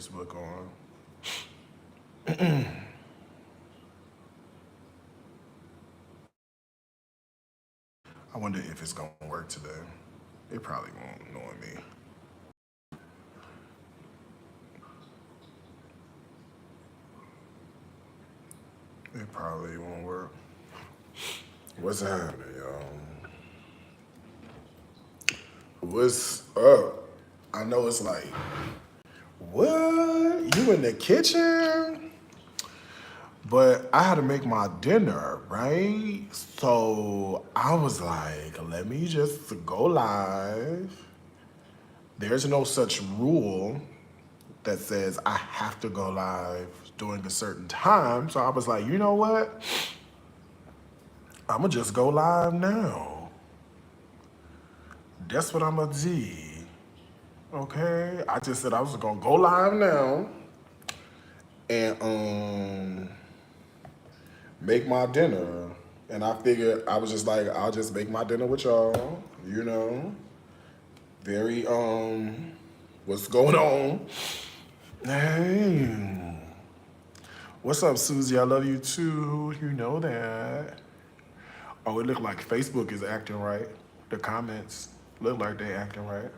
Facebook on. I wonder if it's gonna work today. It probably won't, knowing me. It probably won't work. What's happening, y'all? What's up? I know it's like, what? You in the kitchen? But I had to make my dinner, right? So I was like, let me just go live. There's no such rule that says I have to go live during a certain time. So I was like, you know what? I'm gonna just go live now. That's what I'm gonna do. Okay? I just said I was gonna go live now and make my dinner. And I figured I was just like, I'll just make my dinner with y'all, you know. Very what's going on? Hey. What's up, Susie? I love you too. You know that. Oh, it looked like Facebook is acting right. The comments look like they acting right.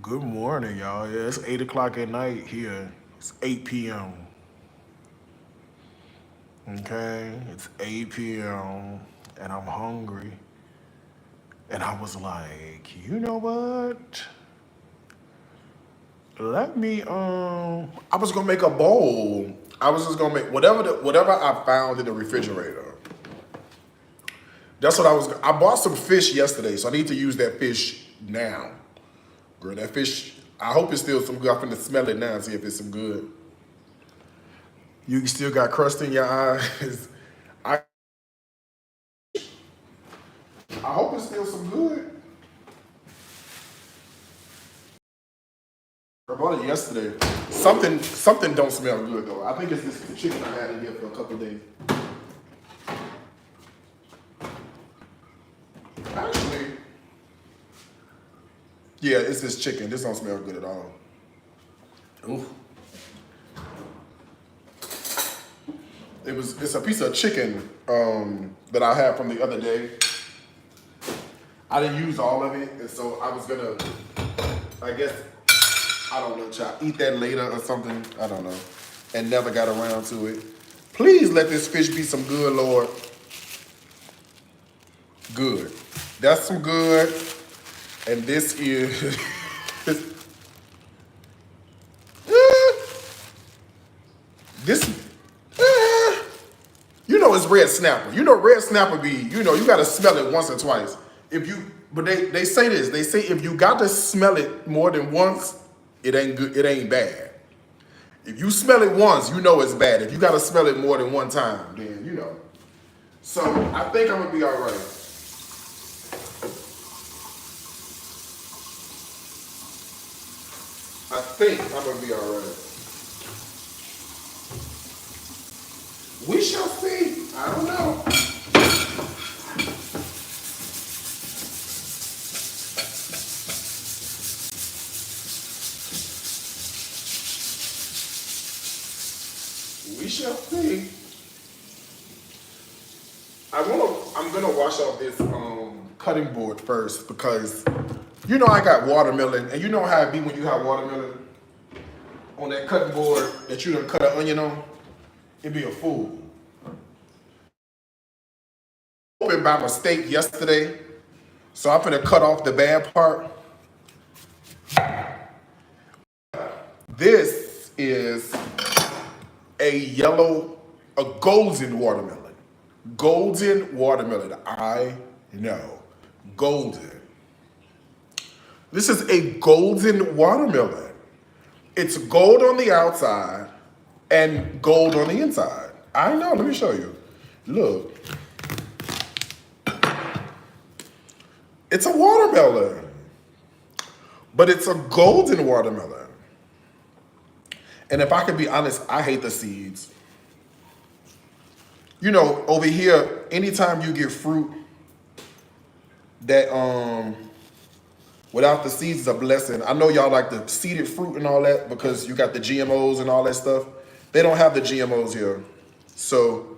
Good morning, y'all. Yeah, it's 8 o'clock at night here. It's 8 p.m. Okay? It's 8 p.m. and I'm hungry. And I was like, you know what? Let me I was gonna make a bowl. I was just gonna make whatever I found in the refrigerator. That's what I bought some fish yesterday, so I need to use that fish now. Girl, that fish, I hope it's still some good. I'm finna smell it now and see if it's some good. You still got crust in your eyes. I hope it's still some good. I bought it yesterday. Something don't smell good though. I think it's this chicken I had in here for a couple of days. Actually, yeah, it's this chicken. This don't smell good at all. Oof. It's a piece of chicken that I had from the other day. I didn't use all of it, and so I was gonna, I guess, I don't know, child, eat that later or something. I don't know, and never got around to it. Please let this fish be some good, Lord. Good. That's some good, and this is. This. You know it's red snapper. You know red snapper be, you know, you gotta smell it once or twice. But they say this, they say if you got to smell it more than once, it ain't good, it ain't bad. If you smell it once, you know it's bad. If you gotta smell it more than one time, then you know. So I think I'm gonna be all right. I think I'm gonna be all right. We shall see. I don't know. We shall see. I'm gonna wash off this cutting board first because you know I got watermelon, and you know how it be when you have watermelon on that cutting board that you done cut an onion on. It be a fool. Opened by mistake yesterday, so I'm gonna cut off the bad part. This is a golden watermelon. Golden watermelon. I know. Golden. This is a golden watermelon. It's gold on the outside and gold on the inside. I know. Let me show you. Look. It's a watermelon. But it's a golden watermelon. And if I can be honest, I hate the seeds. You know, over here, anytime you get fruit that Without the seeds is a blessing. I know y'all like the seeded fruit and all that because you got the GMOs and all that stuff. They don't have the GMOs here. So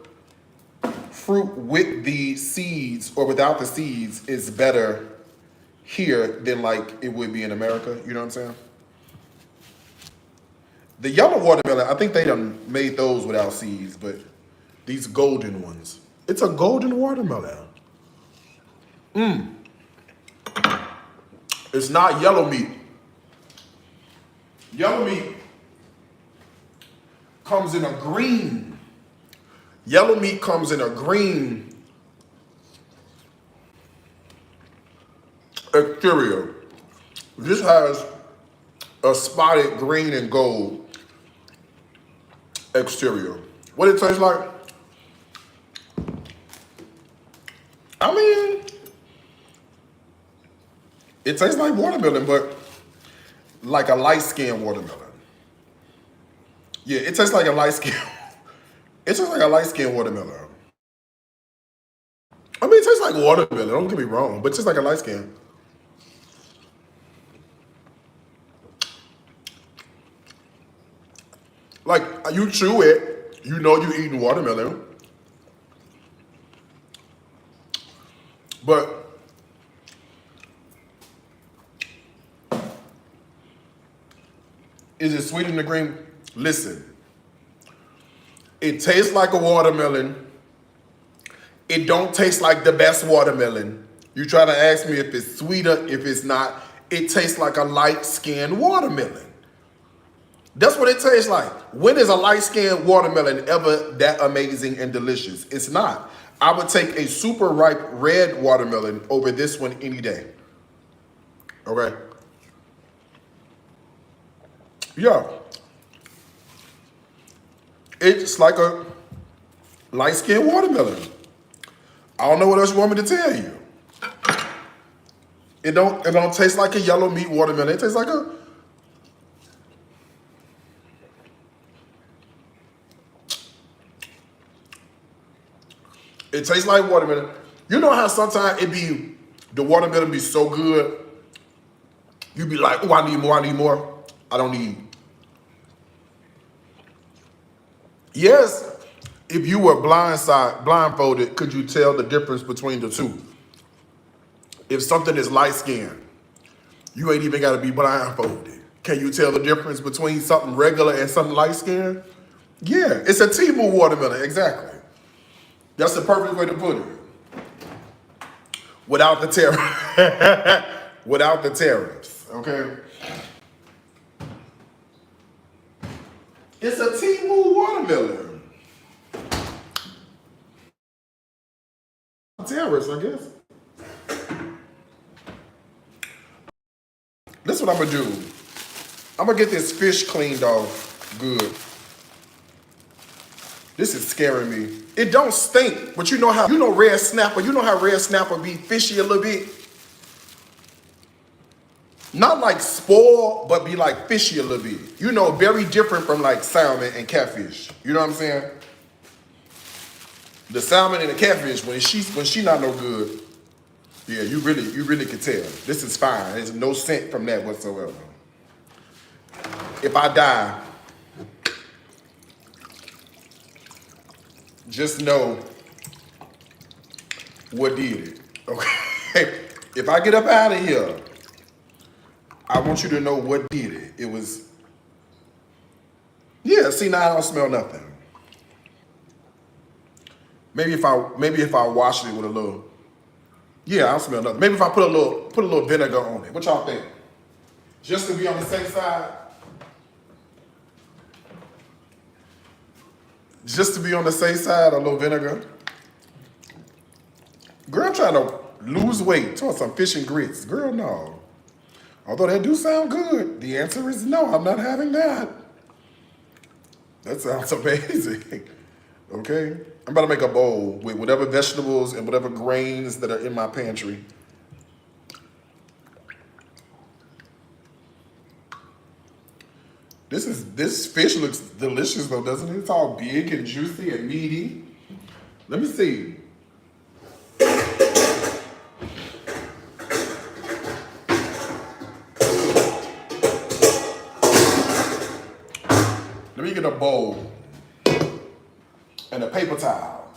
fruit with the seeds or without the seeds is better here than like it would be in America. You know what I'm saying? The yellow watermelon, I think they done made those without seeds, but these golden ones. It's a golden watermelon. It's not yellow meat. Yellow meat comes in a green. Yellow meat comes in a green exterior. This has a spotted green and gold exterior. What it tastes like? I mean, it tastes like watermelon, but like a light-skinned watermelon. Yeah, it tastes like a light-skinned. It tastes like a light-skinned watermelon. I mean, it tastes like watermelon. Don't get me wrong, but it tastes like a light-skinned. Like you chew it, you know you eating watermelon, but is it sweet in the green? Listen, it tastes like a watermelon. It don't taste like the best watermelon. You try to ask me if it's sweeter, if it's not. It tastes like a light-skinned watermelon. That's what it tastes like. When is a light-skinned watermelon ever that amazing and delicious? It's not. I would take a super ripe red watermelon over this one any day. Okay? Yeah. It's like a light-skinned watermelon. I don't know what else you want me to tell you. It don't taste like a yellow meat watermelon. It tastes like a It tastes like watermelon. You know how sometimes the watermelon be so good, you be like, oh, I need more, I need more. I don't need. Yes, if you were blindfolded, could you tell the difference between the two? If something is light skinned, you ain't even gotta be blindfolded. Can you tell the difference between something regular and something light skinned? Yeah, it's a Timu watermelon, exactly. That's the perfect way to put it. Without the tariff. Without the tariffs, okay? It's a Timu watermelon. Tariffs, I guess. This is what I'm gonna do. I'm gonna get this fish cleaned off good. This is scaring me. It don't stink, but you know red snapper, you know how red snapper be fishy a little bit? Not like spoiled, but be like fishy a little bit. You know, very different from like salmon and catfish. You know what I'm saying? The salmon and the catfish, when she not no good, yeah, you really can tell. This is fine. There's no scent from that whatsoever. If I die, just know what did it, okay? If I get up out of here, I want you to know what did it. It was, yeah, see, now I don't smell nothing. Maybe if I wash it with a little, yeah, I don't smell nothing. Maybe if I put a little vinegar on it. What y'all think? Just to be on the safe side? Just to be on the safe side, a little vinegar. Girl, I'm trying to lose weight. Talking some fish and grits. Girl, no. Although that do sound good, the answer is no, I'm not having that. That sounds amazing. Okay? I'm about to make a bowl with whatever vegetables and whatever grains that are in my pantry. This fish looks delicious though, doesn't it? It's all big and juicy and meaty. Let me see. get a bowl and a paper towel.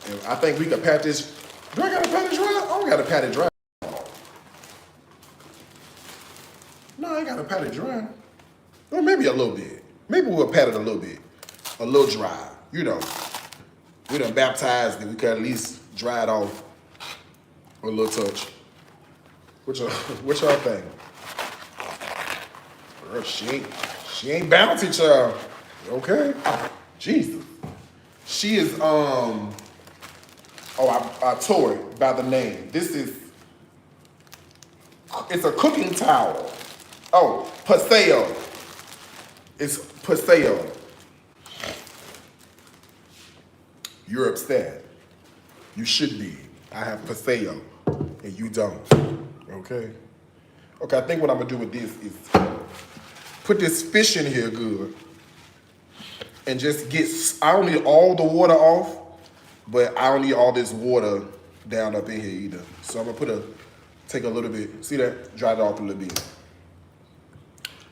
And I think we could pat this. Do I gotta pat it dry? I don't gotta pat it dry. No, I ain't gotta pat it dry. Well, maybe a little bit. Maybe we'll pat it a little bit. A little dry. You know, we done baptized it. We could at least dry it off a little touch. What y'all think? Girl, she ain't bouncy, child. Okay. Jesus. She is, I tore it by the name. It's a cooking towel. Oh, Paseo. It's Paseo. You're upset. You should be. I have Paseo, and you don't. Okay? Okay, I think what I'm gonna do with this is put this fish in here good, and just I don't need all the water off, but I don't need all this water down up in here either. So I'm gonna take a little bit, see that? Dry it off a little bit.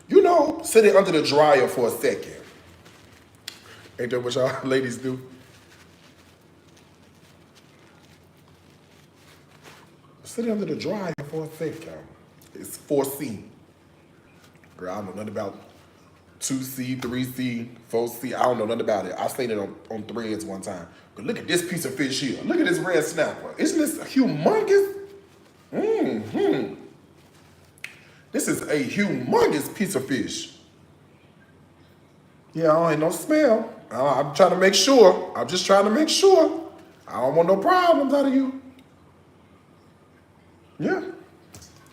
You know, sit it under the dryer for a second. Ain't that what y'all ladies do? Sit it under the dryer for a second. It's 4C. Girl, I don't know nothing about 2C, 3C, 4C. I don't know nothing about it. I seen it on Threads one time. But look at this piece of fish here. Look at this red snapper. Isn't this humongous? Mm-hmm. This is a humongous piece of fish. Yeah, I don't have no smell. I'm trying to make sure. I'm just trying to make sure. I don't want no problems out of you. Yeah,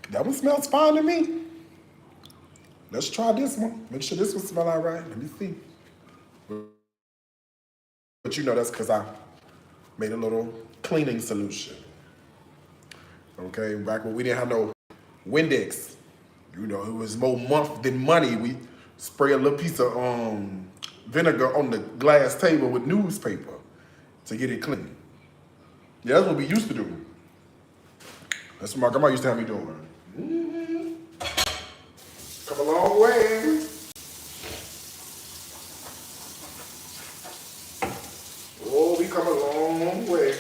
that one smells fine to me. Let's try this one. Make sure this one smells all right. Let me see. But you know that's because I made a little cleaning solution. Okay, back when we didn't have no Windex, you know, it was more month than money. We spray a little piece of vinegar on the glass table with newspaper to get it clean. Yeah, that's what we used to do. That's what my grandma used to have me doing. Mm-hmm. Come a long way. Oh, we come a long way.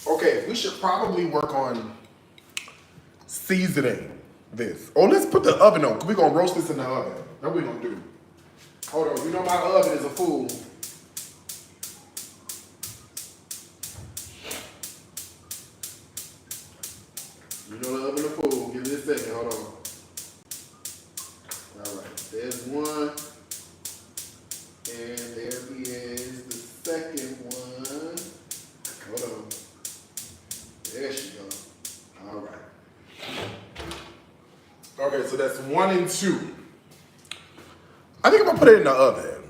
Okay, we should probably work on seasoning this. Oh, let's put the oven on. We're going to roast this in the oven. That's what we're going to do. Hold on. You know my oven is a fool. You know the oven a fool. Give me a second. Hold on. All right. There's one. And there is the second one. Hold on. There she goes. All right. Okay, so that's 1 and 2. I think I'm gonna put it in the oven.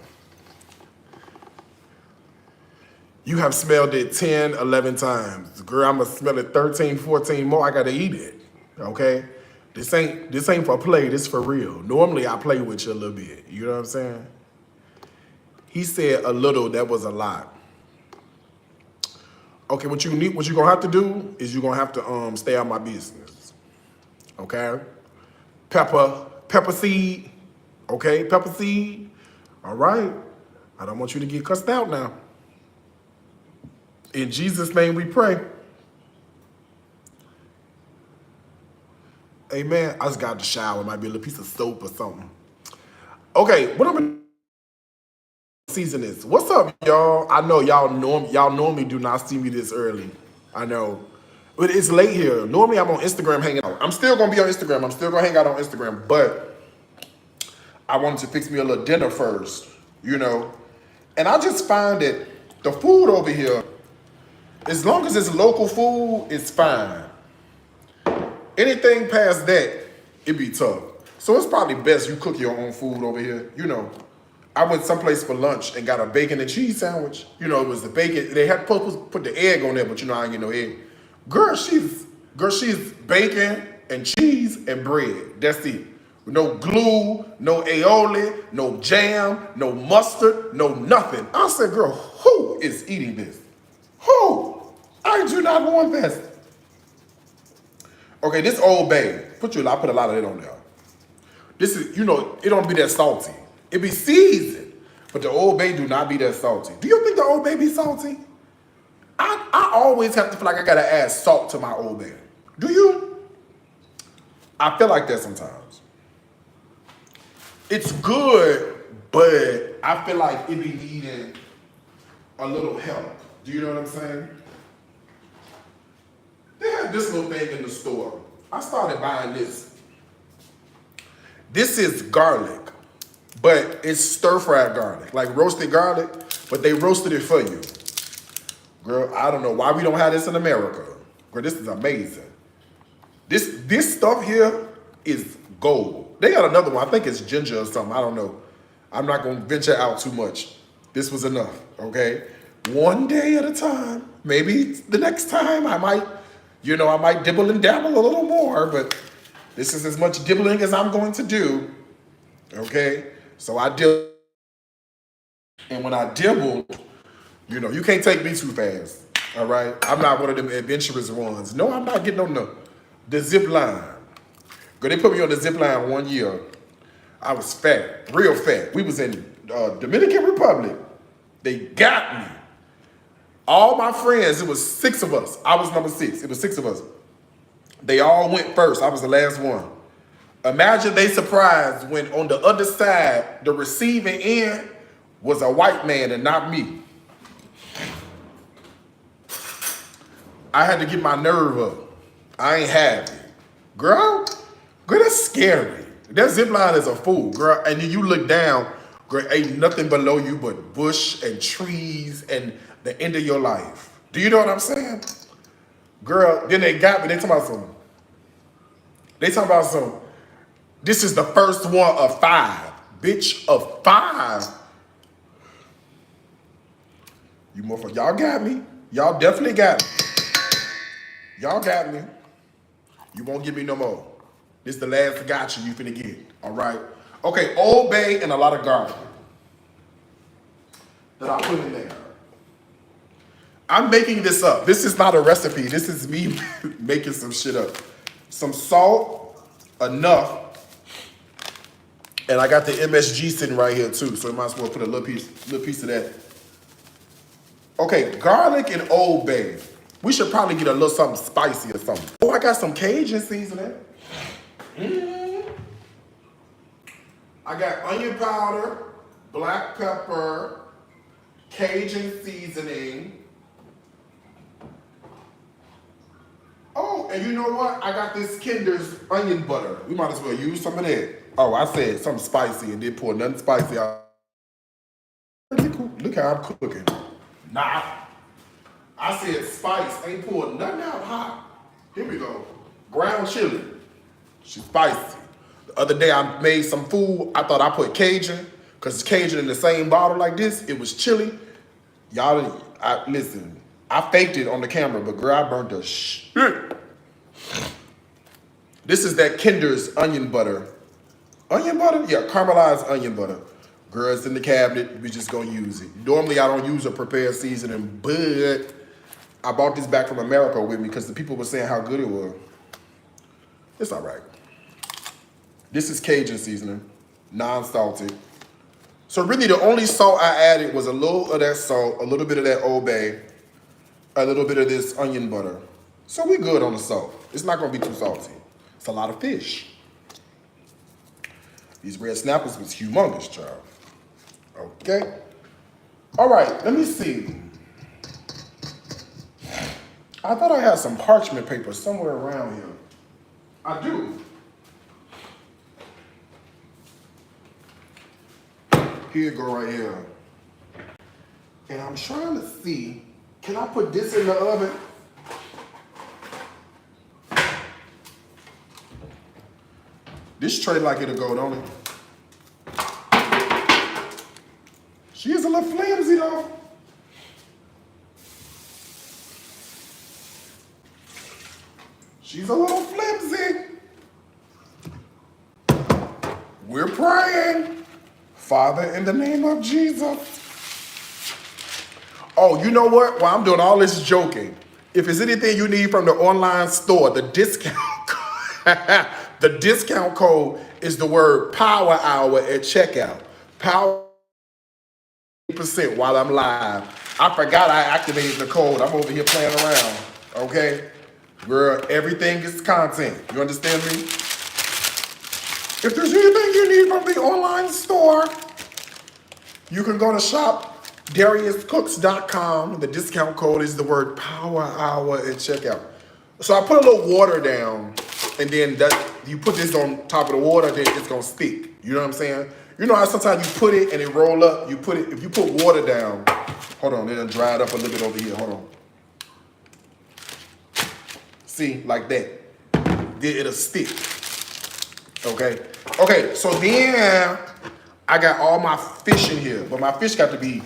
You have smelled it 10, 11 times. Girl, I'm gonna smell it 13, 14 more. I gotta eat it, okay? This ain't for play, this for real. Normally I play with you a little bit, you know what I'm saying? He said a little, that was a lot. Okay, what you gonna have to do is you're gonna have to stay out of my business, okay? Pepper seed, okay? Pepper seed, all right? I don't want you to get cussed out now. In Jesus' name we pray. Amen. I just got the shower. It might be a little piece of soap or something. Okay, what I'm gonna season this. What's up, y'all? I know y'all normally do not see me this early. I know. But it's late here. Normally I'm on Instagram hanging out. I'm still gonna be on Instagram. I'm still gonna hang out on Instagram, but I wanted to fix me a little dinner first, you know. And I just find that the food over here, as long as it's local food, it's fine. Anything past that, it be tough. So it's probably best you cook your own food over here. You know, I went someplace for lunch and got a bacon and cheese sandwich. You know, it was the bacon. They had supposed to put the egg on there, but you know, I ain't get no egg. Girl, she's bacon and cheese and bread. That's it. No glue, no aioli, no jam, no mustard, no nothing. I said, girl, who is eating this? Who? I do not want this. Okay, this Old Bay. I put a lot of it on there. This is, you know, it don't be that salty. It be seasoned, but the Old Bay do not be that salty. Do you think the Old Bay be salty? I always have to feel like I gotta add salt to my Old Bay. Do you? I feel like that sometimes. It's good, but I feel like it be needing a little help. Do you know what I'm saying? They had this little thing in the store. I started buying this. This is garlic, but it's stir-fried garlic, like roasted garlic, but they roasted it for you. Girl, I don't know why we don't have this in America. Girl, this is amazing. This stuff here is gold. They got another one. I think it's ginger or something. I don't know. I'm not going to venture out too much. This was enough, okay? One day at a time. Maybe the next time I might, you know, I might dibble and dabble a little more, but this is as much dibbling as I'm going to do, okay? So I dibble. And when I dibble, you know, you can't take me too fast, all right? I'm not one of them adventurous ones. No, I'm not getting on the zip line. Girl, they put me on the zip line 1 year. I was fat, real fat. We was in Dominican Republic. They got me. All my friends, it was 6 of us. I was number 6. It was 6 of us. They all went first. I was the last one. Imagine they surprised when on the other side, the receiving end was a white man and not me. I had to get my nerve up. I ain't happy. Girl, that's scary. That zip line is a fool, girl. And then you look down, girl, ain't nothing below you but bush and trees and the end of your life. Do you know what I'm saying? Girl, then they got me. They talking about some, this is the first one of 5. Bitch, of 5. You motherfucker, y'all got me. Y'all definitely got me. Y'all got me. You won't give me no more. This is the last gotcha you finna get, all right? Okay, Old Bay and a lot of garlic that I put in there. I'm making this up. This is not a recipe. This is me making some shit up. Some salt, enough. And I got the MSG sitting right here too, so I might as well put a little piece of that. Okay, garlic and Old Bay. We should probably get a little something spicy or something. Oh, I got some Cajun seasoning. I got onion powder, black pepper, Cajun seasoning. Oh, and you know what? I got this Kinder's onion butter. We might as well use some of that. Oh, I said something spicy and didn't pour nothing spicy out. Look how I'm cooking. Nah. I said spice, ain't poured nothing out hot. Here we go. Ground chili. She's spicy. The other day I made some food. I thought I put Cajun, because it's Cajun in the same bottle like this. It was chili. Y'all, listen, I faked it on the camera, but girl, I burnt the shit. This is that Kinder's onion butter. Onion butter? Yeah, caramelized onion butter. Girl, it's in the cabinet. We just gonna use it. Normally, I don't use a prepared seasoning, but I bought this back from America with me because the people were saying how good it was. It's all right. This is Cajun seasoning, non-salted. So really the only salt I added was a little of that salt, a little bit of that Old Bay, a little bit of this onion butter. So we good on the salt. It's not gonna be too salty. It's a lot of fish. These red snappers was humongous, child. Okay. All right, let me see. I thought I had some parchment paper somewhere around here. I do. Here you go right here. And I'm trying to see, can I put this in the oven? This tray like it'll go, don't it? She is a little flimsy though. She's a little flimsy. We're praying. Father, in the name of Jesus. Oh, you know what? While I'm doing all this joking, if there's anything you need from the online store, the discount code, The discount code is the word power hour at checkout. Power percent while I'm live. I forgot I activated the code. I'm over here playing around. Okay? Girl, everything is content. You understand me? If there's anything you need from the online store, you can go to shop DariusCooks.com. The discount code is the word power hour at checkout. So I put a little water down, and then you put this on top of the water, then it's gonna stick. You know what I'm saying? You know how sometimes you put it and it roll up. If you put water down. Hold on, it'll dry it up a little bit over here. Hold on. See, like that. Then it'll stick. Okay. Okay. So then I got all my fish in here, but my fish got to be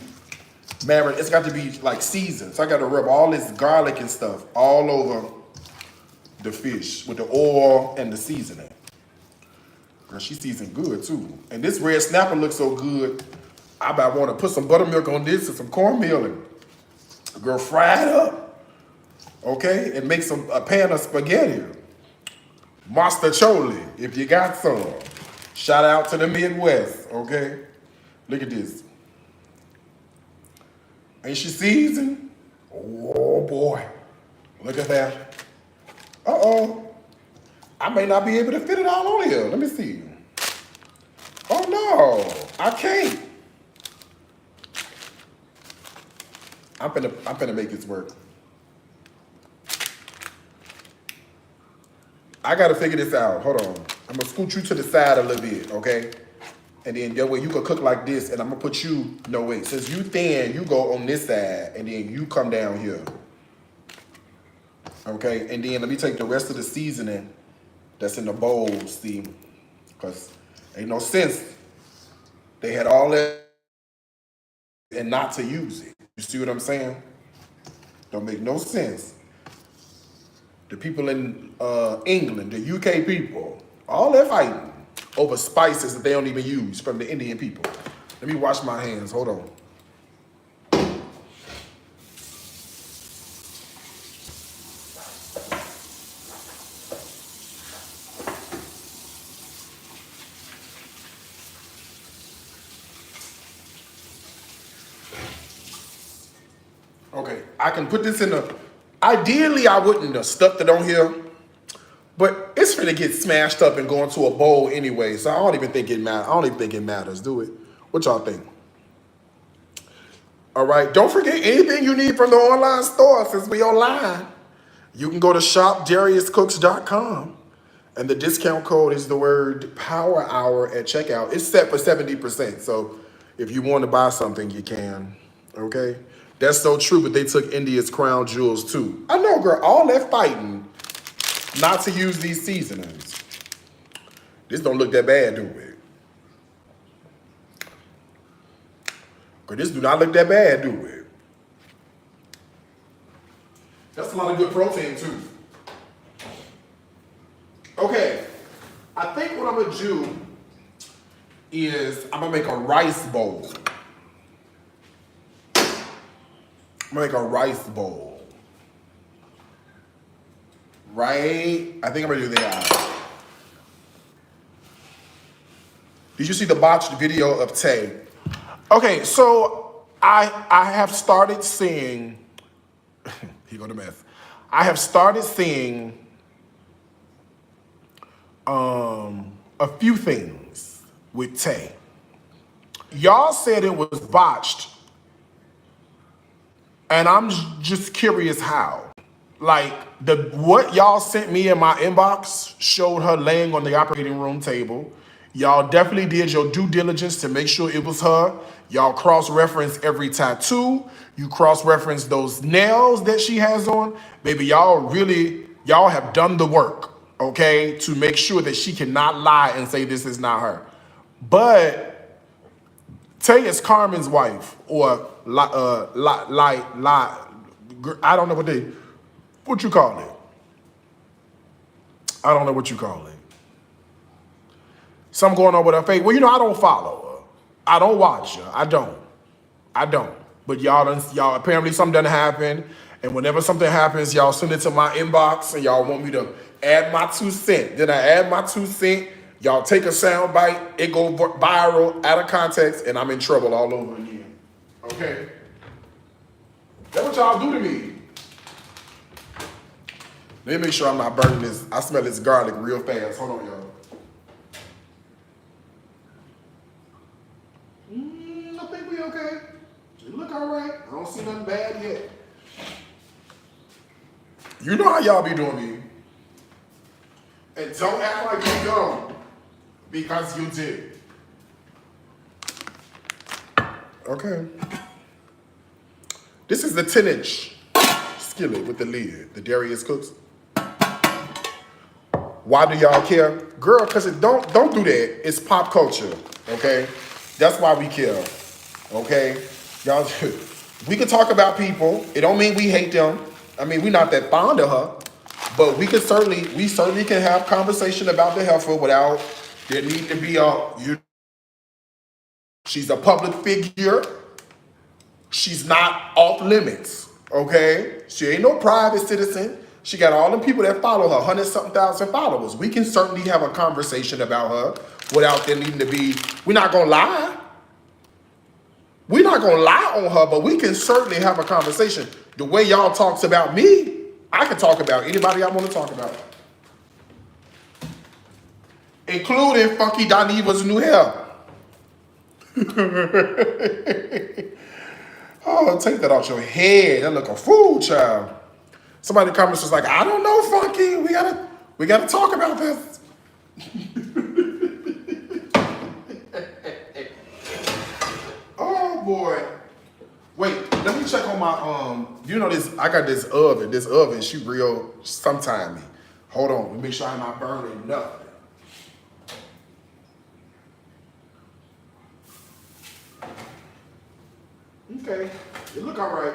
marinated. It's got to be like seasoned. So I got to rub all this garlic and stuff all over the fish with the oil and the seasoning. Girl, she seasoned good too. And this red snapper looks so good. I about want to put some buttermilk on this and some cornmeal and girl, fry it up. Okay, and make a pan of spaghetti. Mostaccioli, if you got some. Shout out to the Midwest, okay? Look at this. Ain't she seasoned? Oh boy, look at that. Uh-oh. I may not be able to fit it all on here. Let me see. Oh no, I can't. I'm finna make this work. I gotta figure this out. Hold on. I'm gonna scoot you to the side a little bit, okay? And then that way you can cook like this, and I'm gonna put you, no wait, since you thin, you go on this side, and then you come down here. Okay, and then let me take the rest of the seasoning that's in the bowl, see? Because ain't no sense. They had all that and not to use it. You see what I'm saying? Don't make no sense. The people in England, the UK people, all they're fighting over spices that they don't even use from the Indian people. Let me wash my hands, hold on. Okay, I can put this in ideally I wouldn't have stuffed it on here, but it's finna get smashed up and go into a bowl anyway, so I don't even think it matters. I don't even think it matters, do it? What y'all think? All right, don't forget anything you need from the online store since we online. You can go to shopDariusCooks.com, and the discount code is the word power hour at checkout. It's set for 70%, so if you want to buy something, you can, okay? That's so true, but they took India's crown jewels too. I know, girl, all that fighting not to use these seasonings. This don't look that bad, do it? Girl, this do not look that bad, do it? That's a lot of good protein too. Okay, I think what I'm gonna do is I'm gonna make a rice bowl. I'm gonna make a rice bowl. Right? I think I'm gonna do that. Did you see the botched video of Tay? Okay, so I have started seeing, here go the mess. I have started seeing a few things with Tay. Y'all said it was botched, and I'm just curious how. Like, what y'all sent me in my inbox showed her laying on the operating room table. Y'all definitely did your due diligence to make sure it was her. Y'all cross-referenced every tattoo. You cross-referenced those nails that she has on. Baby, y'all have done the work, okay, to make sure that she cannot lie and say this is not her. But Tay is Carmen's wife, or I don't know what you call it. I don't know what you call it. Something going on with her face. Well, you know, I don't follow her. I don't watch her. I don't. But y'all apparently something done happen. And whenever something happens, y'all send it to my inbox and y'all want me to add my 2 cents. Then I add my 2 cents. Y'all take a sound bite, it go viral, out of context, and I'm in trouble all over again. Okay? That's what y'all do to me. Let me make sure I'm not burning this. I smell this garlic real fast. Hold on, y'all. I think we okay. It look all right. I don't see nothing bad yet. You know how y'all be doing me. And don't act like you don't, because you did. Okay. This is the 10-inch skillet with the lid, the Darius Cooks. Why do y'all care? Girl, because it don't do that. It's pop culture, okay? That's why we care, okay? Y'all, we can talk about people. It don't mean we hate them. I mean, we're not that fond of her, but we certainly can have conversation about the heifer without there need to be she's a public figure. She's not off limits, okay? She ain't no private citizen. She got all them people that follow her, 100-something thousand followers. We can certainly have a conversation about her without there needing to be, we're not gonna lie. We're not gonna lie on her, but we can certainly have a conversation. The way y'all talks about me, I can talk about anybody I want to talk about. Including Funky Daniva's new hair. Oh, take that off your head. That look a fool, child. Somebody in the comments was like, I don't know, Funky. We gotta talk about this. Oh boy. Wait, let me check on my you know this, I got this oven. This oven, she real sometime. Hold on, let me make sure I'm not burning nothing. Okay, it look all right.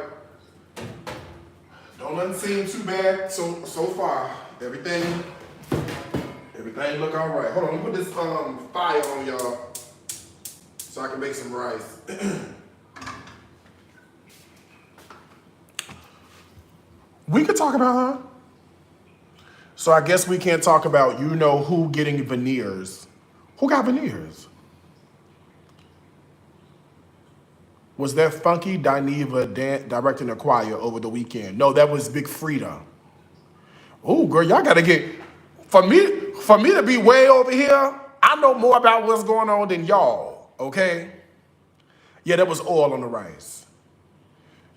Don't nothing seem too bad so far. Everything look all right. Hold on, let me put this fire on y'all so I can make some rice. We could talk about her. So I guess we can't talk about you know who getting veneers. Who got veneers? Was that Funky Dineva directing a choir over the weekend? No, that was Big Freda. Oh, girl, y'all gotta get, for me to be way over here, I know more about what's going on than y'all, okay? Yeah, that was oil on the rice.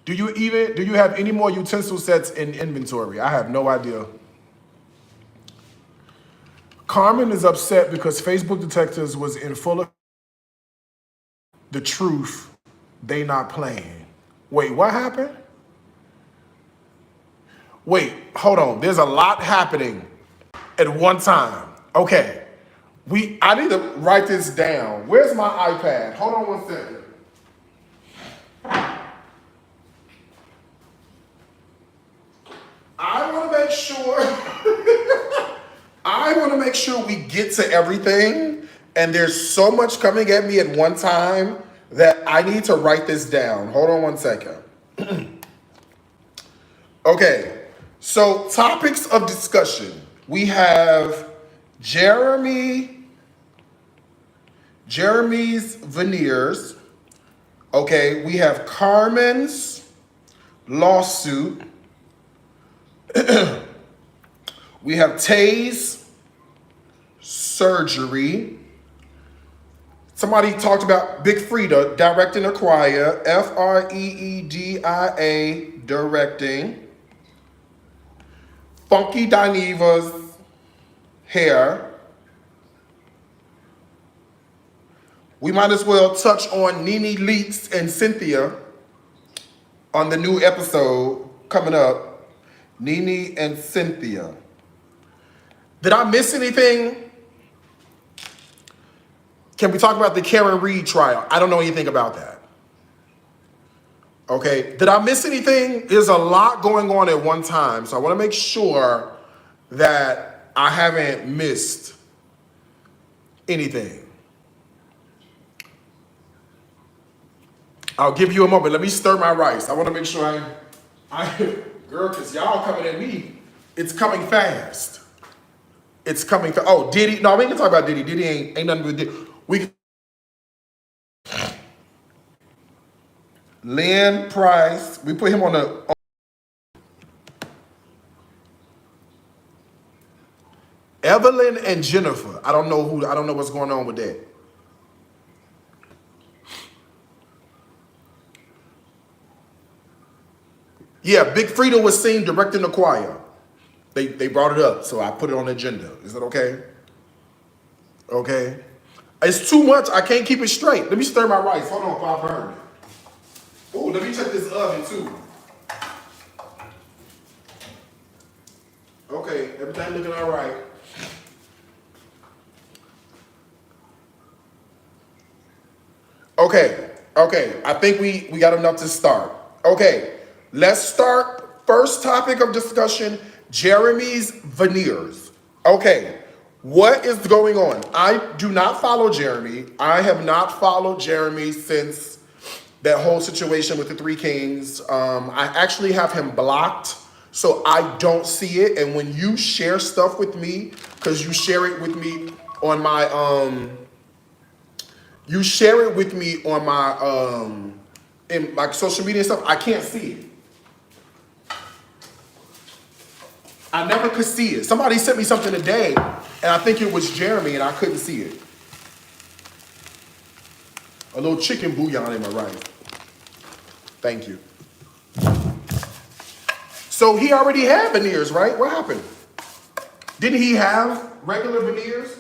Do you have any more utensil sets in inventory? I have no idea. Carmen is upset because Facebook detectives was in full of the truth. They not playing. Wait, what happened? Wait, hold on. There's a lot happening at one time. Okay. I need to write this down. Where's my iPad? Hold on one second. I want to make sure we get to everything, and there's so much coming at me at one time that I need to write this down. Hold on one second. Okay, so topics of discussion. We have Jeremy's veneers. Okay, we have Carmen's lawsuit. We have Tay's surgery. Somebody talked about Big Freda directing a choir. Freedia directing. Funky Dineva's hair. We might as well touch on Nene Leaks and Cynthia on the new episode coming up. Nene and Cynthia. Did I miss anything? Can we talk about the Karen Reed trial? I don't know anything about that. Okay, did I miss anything? There's a lot going on at one time, so I want to make sure that I haven't missed anything. I'll give you a moment. Let me stir my rice. I want to make sure girl, because y'all coming at me. It's coming fast. It's coming through. Oh, Diddy. No, we ain't gonna talk about Diddy. Diddy ain't nothing with Diddy. We can Lynn Price. We put him on the Evelyn and Jennifer. I don't know what's going on with that. Yeah, Big Freda was seen directing the choir. They brought it up, so I put it on the agenda. Is that okay? Okay. It's too much. I can't keep it straight. Let me stir my rice. Hold on, Pop Burn. Oh, let me check this oven too. Okay, everything looking all right. Okay. I think we got enough to start. Okay, let's start. First topic of discussion, Jeremy's veneers. Okay, what is going on? I do not follow Jeremy. I have not followed Jeremy since that whole situation with the Three Kings. I actually have him blocked, so I don't see it. And when you share stuff with me, because you share it with me on my in my social media and stuff, I can't see it. I never could see it. Somebody sent me something today, and I think it was Jeremy, and I couldn't see it. A little chicken bouillon in my rice. Thank you. So he already had veneers, right? What happened? Didn't he have regular veneers?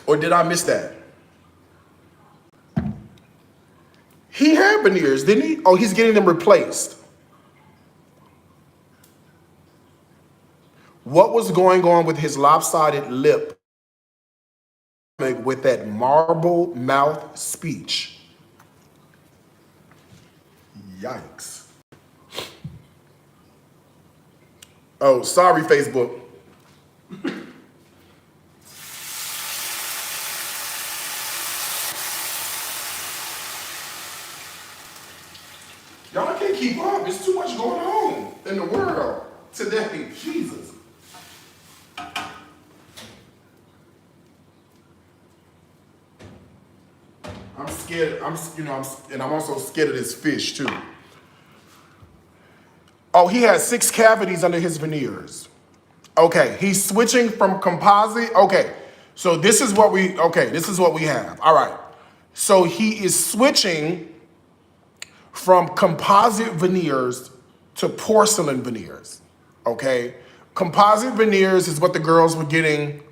Or did I miss that? He had veneers, didn't he? Oh, he's getting them replaced. What was going on with his lopsided lip with that marble mouth speech? Yikes. Oh, sorry, Facebook. Y'all can't keep up. There's too much going on in the world today. Jesus. I'm scared. And I'm also scared of this fish too. Oh, he has 6 cavities under his veneers. Okay, he's switching from composite. Okay, so this is what we have. All right. So he is switching from composite veneers to porcelain veneers. Okay? Composite veneers is what the girls were getting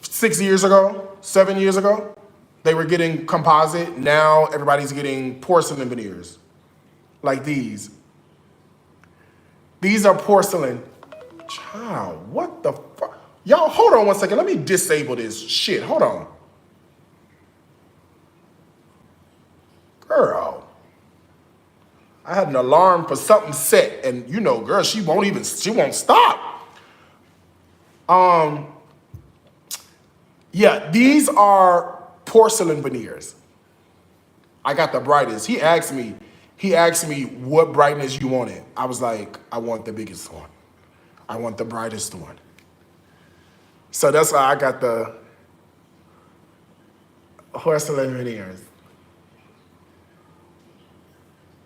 6 years ago, 7 years ago. They were getting composite. Now everybody's getting porcelain veneers. Like these. These are porcelain. Child, what the fuck? Y'all, hold on one second. Let me disable this shit. Hold on. Girl. I had an alarm for something set, and you know, girl, she won't stop. Yeah, these are porcelain veneers. I got the brightest. He asked me what brightness you wanted. I was like, I want the biggest one. I want the brightest one. So that's why I got the porcelain veneers.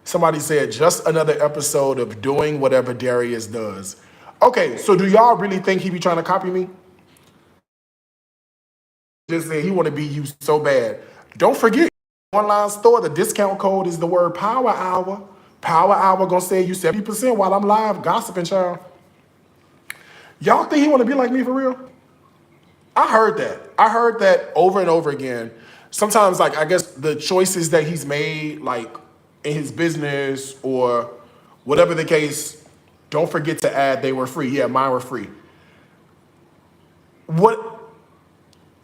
Somebody said, just another episode of doing whatever Darius does. Okay, so do y'all really think he be trying to copy me? Just said he want to be you so bad. Don't forget, online store, the discount code is the word Power Hour. Power Hour gonna save you 70% while I'm live gossiping, child. Y'all think he want to be like me for real? I heard that over and over again. Sometimes, like, I guess the choices that he's made, like in his business or whatever the case, don't forget to add they were free. Yeah, mine were free. What,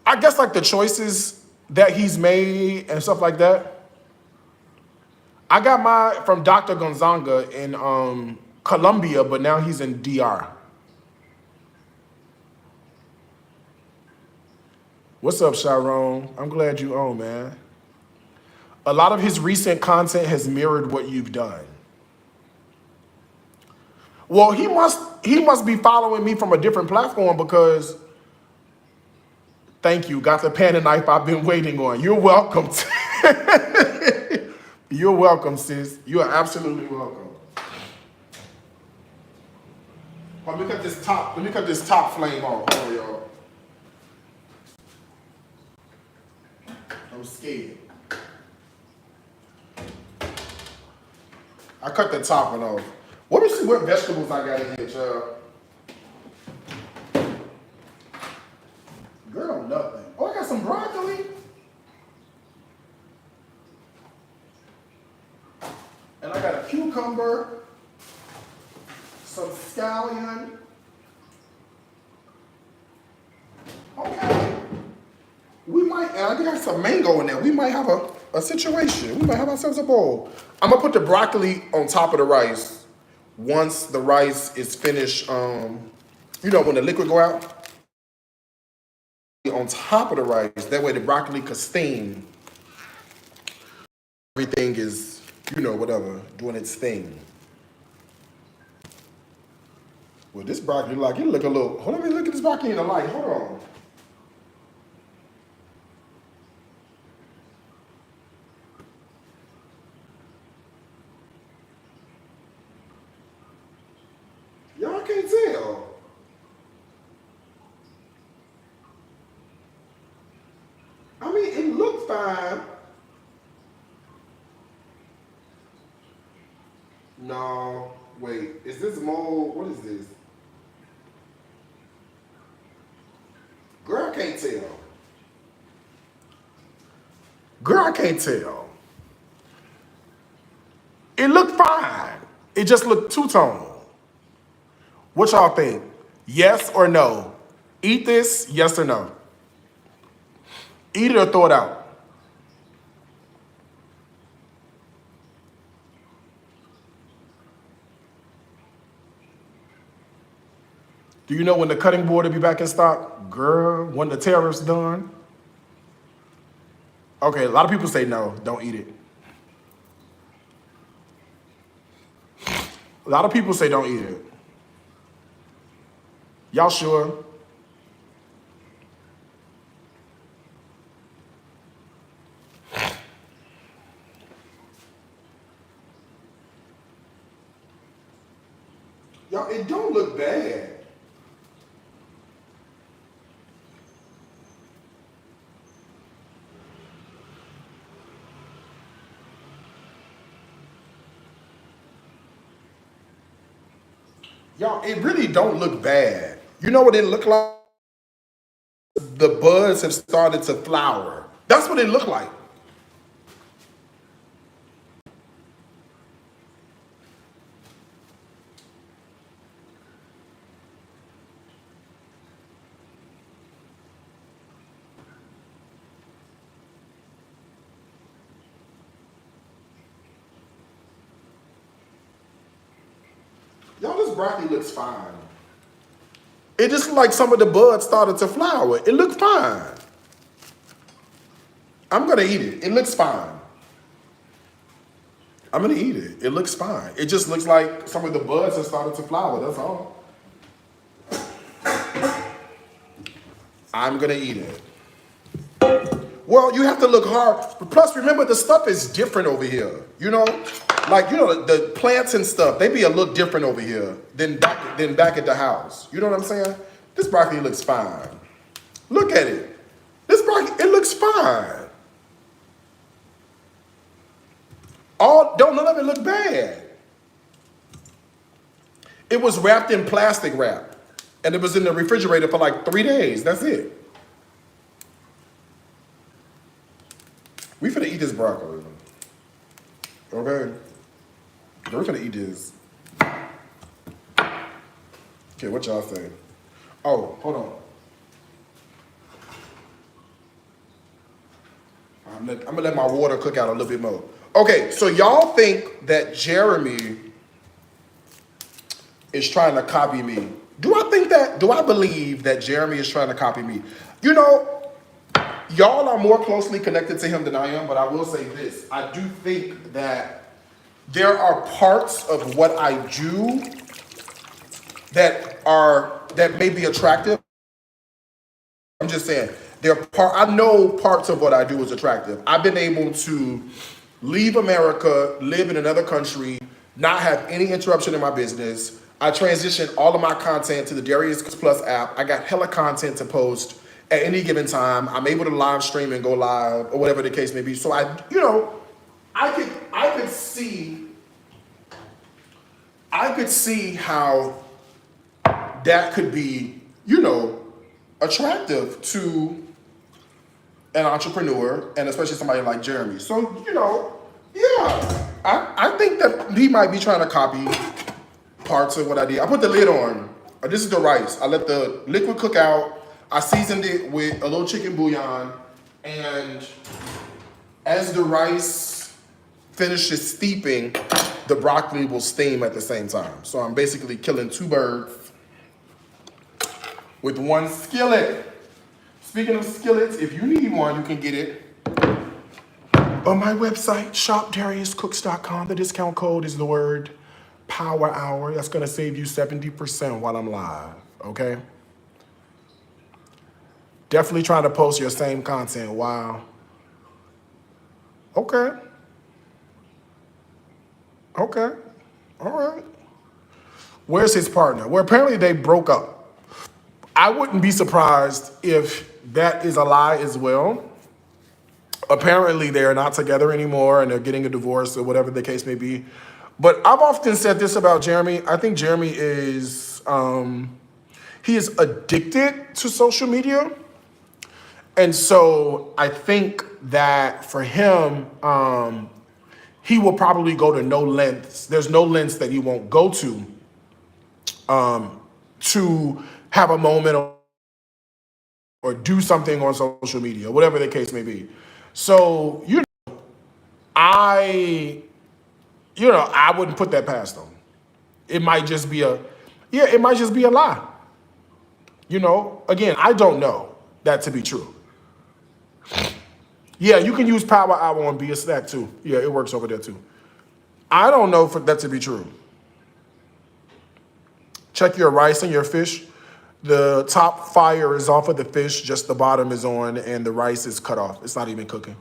I guess like the choices that he's made and stuff like that. I got mine from Dr. Gonzaga in Colombia, but now he's in DR. What's up, Sharon? I'm glad you on, man. A lot of his recent content has mirrored what you've done. Well, he must be following me from a different platform because thank you, got the pan and knife I've been waiting on. You're welcome. You're welcome, sis. You are absolutely welcome. Let me cut this top flame off. Hold on, y'all. I'm scared. I cut the top one off. Let me see what vegetables I got in here, child. Girl, nothing. Oh, I got some broccoli. And I got a cucumber, some scallion. Okay. We might, and I got some mango in there. We might have a situation. We might have ourselves a bowl. I'm gonna put the broccoli on top of the rice. Once the rice is finished, you know, when the liquid go out, on top of the rice, that way the broccoli could steam. Everything is, you know, whatever, doing its thing. Well, this broccoli, like, it look a little, hold on, let me look at this broccoli in the light, hold on. Y'all can't tell. I mean, it looks fine. No, wait, is this mold? What is this? Girl, I can't tell. Girl, I can't tell. It looked fine. It just looked two-tone. What y'all think? Yes or no? Eat this, yes or no? Eat it or throw it out. Do you know when the cutting board will be back in stock? Girl, when the tariff's done? Okay, a lot of people say no, don't eat it. A lot of people say don't eat it. Y'all sure? Y'all, it don't look bad. Y'all, it really don't look bad. You know what it looked like? The buds have started to flower. That's what it looked like. Y'all, this broccoli looks fine. It just like some of the buds started to flower. It looked fine. I'm gonna eat it. It looks fine. I'm gonna eat it. It looks fine. It just looks like some of the buds have started to flower, that's all. I'm gonna eat it. Well, you have to look hard. Plus, remember, the stuff is different over here. You know, like, you know, the plants and stuff, they be a little different over here than back at the house. You know what I'm saying? This broccoli looks fine. Look at it. This broccoli, it looks fine. None of it look bad. It was wrapped in plastic wrap, and it was in the refrigerator for like 3 days. That's it. We finna eat this broccoli. Okay? We're finna eat this. Okay, what y'all say? Oh, hold on. I'm gonna let my water cook out a little bit more. Okay, so y'all think that Jeremy is trying to copy me. Do I believe that Jeremy is trying to copy me? You know, y'all are more closely connected to him than I am, but I will say this. I do think that there are parts of what I do that may be attractive. I'm just saying, I know parts of what I do is attractive. I've been able to leave America, live in another country, not have any interruption in my business. I transitioned all of my content to the Darius Cooks Plus app. I got hella content to post at any given time. I'm able to live stream and go live or whatever the case may be. So I could see how that could be, attractive to an entrepreneur, and especially somebody like Jeremy. So, yeah, I think that he might be trying to copy parts of what I did. I put the lid on. This is the rice. I let the liquid cook out. I seasoned it with a little chicken bouillon, and as the rice finishes steeping, the broccoli will steam at the same time. So I'm basically killing two birds with one skillet. Speaking of skillets, if you need one, you can get it on my website, shopdariuscooks.com. The discount code is the word Power Hour. That's gonna save you 70% while I'm live, okay? Definitely trying to post your same content. Wow. Okay. Okay. All right. Where's his partner? Well, apparently they broke up. I wouldn't be surprised if that is a lie as well. Apparently they're not together anymore and they're getting a divorce or whatever the case may be. But I've often said this about Jeremy. I think Jeremy is, he is addicted to social media. And so I think that for him, he will probably go to no lengths. There's no lengths that he won't go to have a moment or do something on social media, whatever the case may be. So, I wouldn't put that past them. It might just be a lie. Again, I don't know that to be true. Yeah, you can use Power Hour on Be a Snack too. Yeah, it works over there too. I don't know for that to be true. Check your rice and your fish. The top fire is off of the fish, just the bottom is on, and the rice is cut off. It's not even cooking.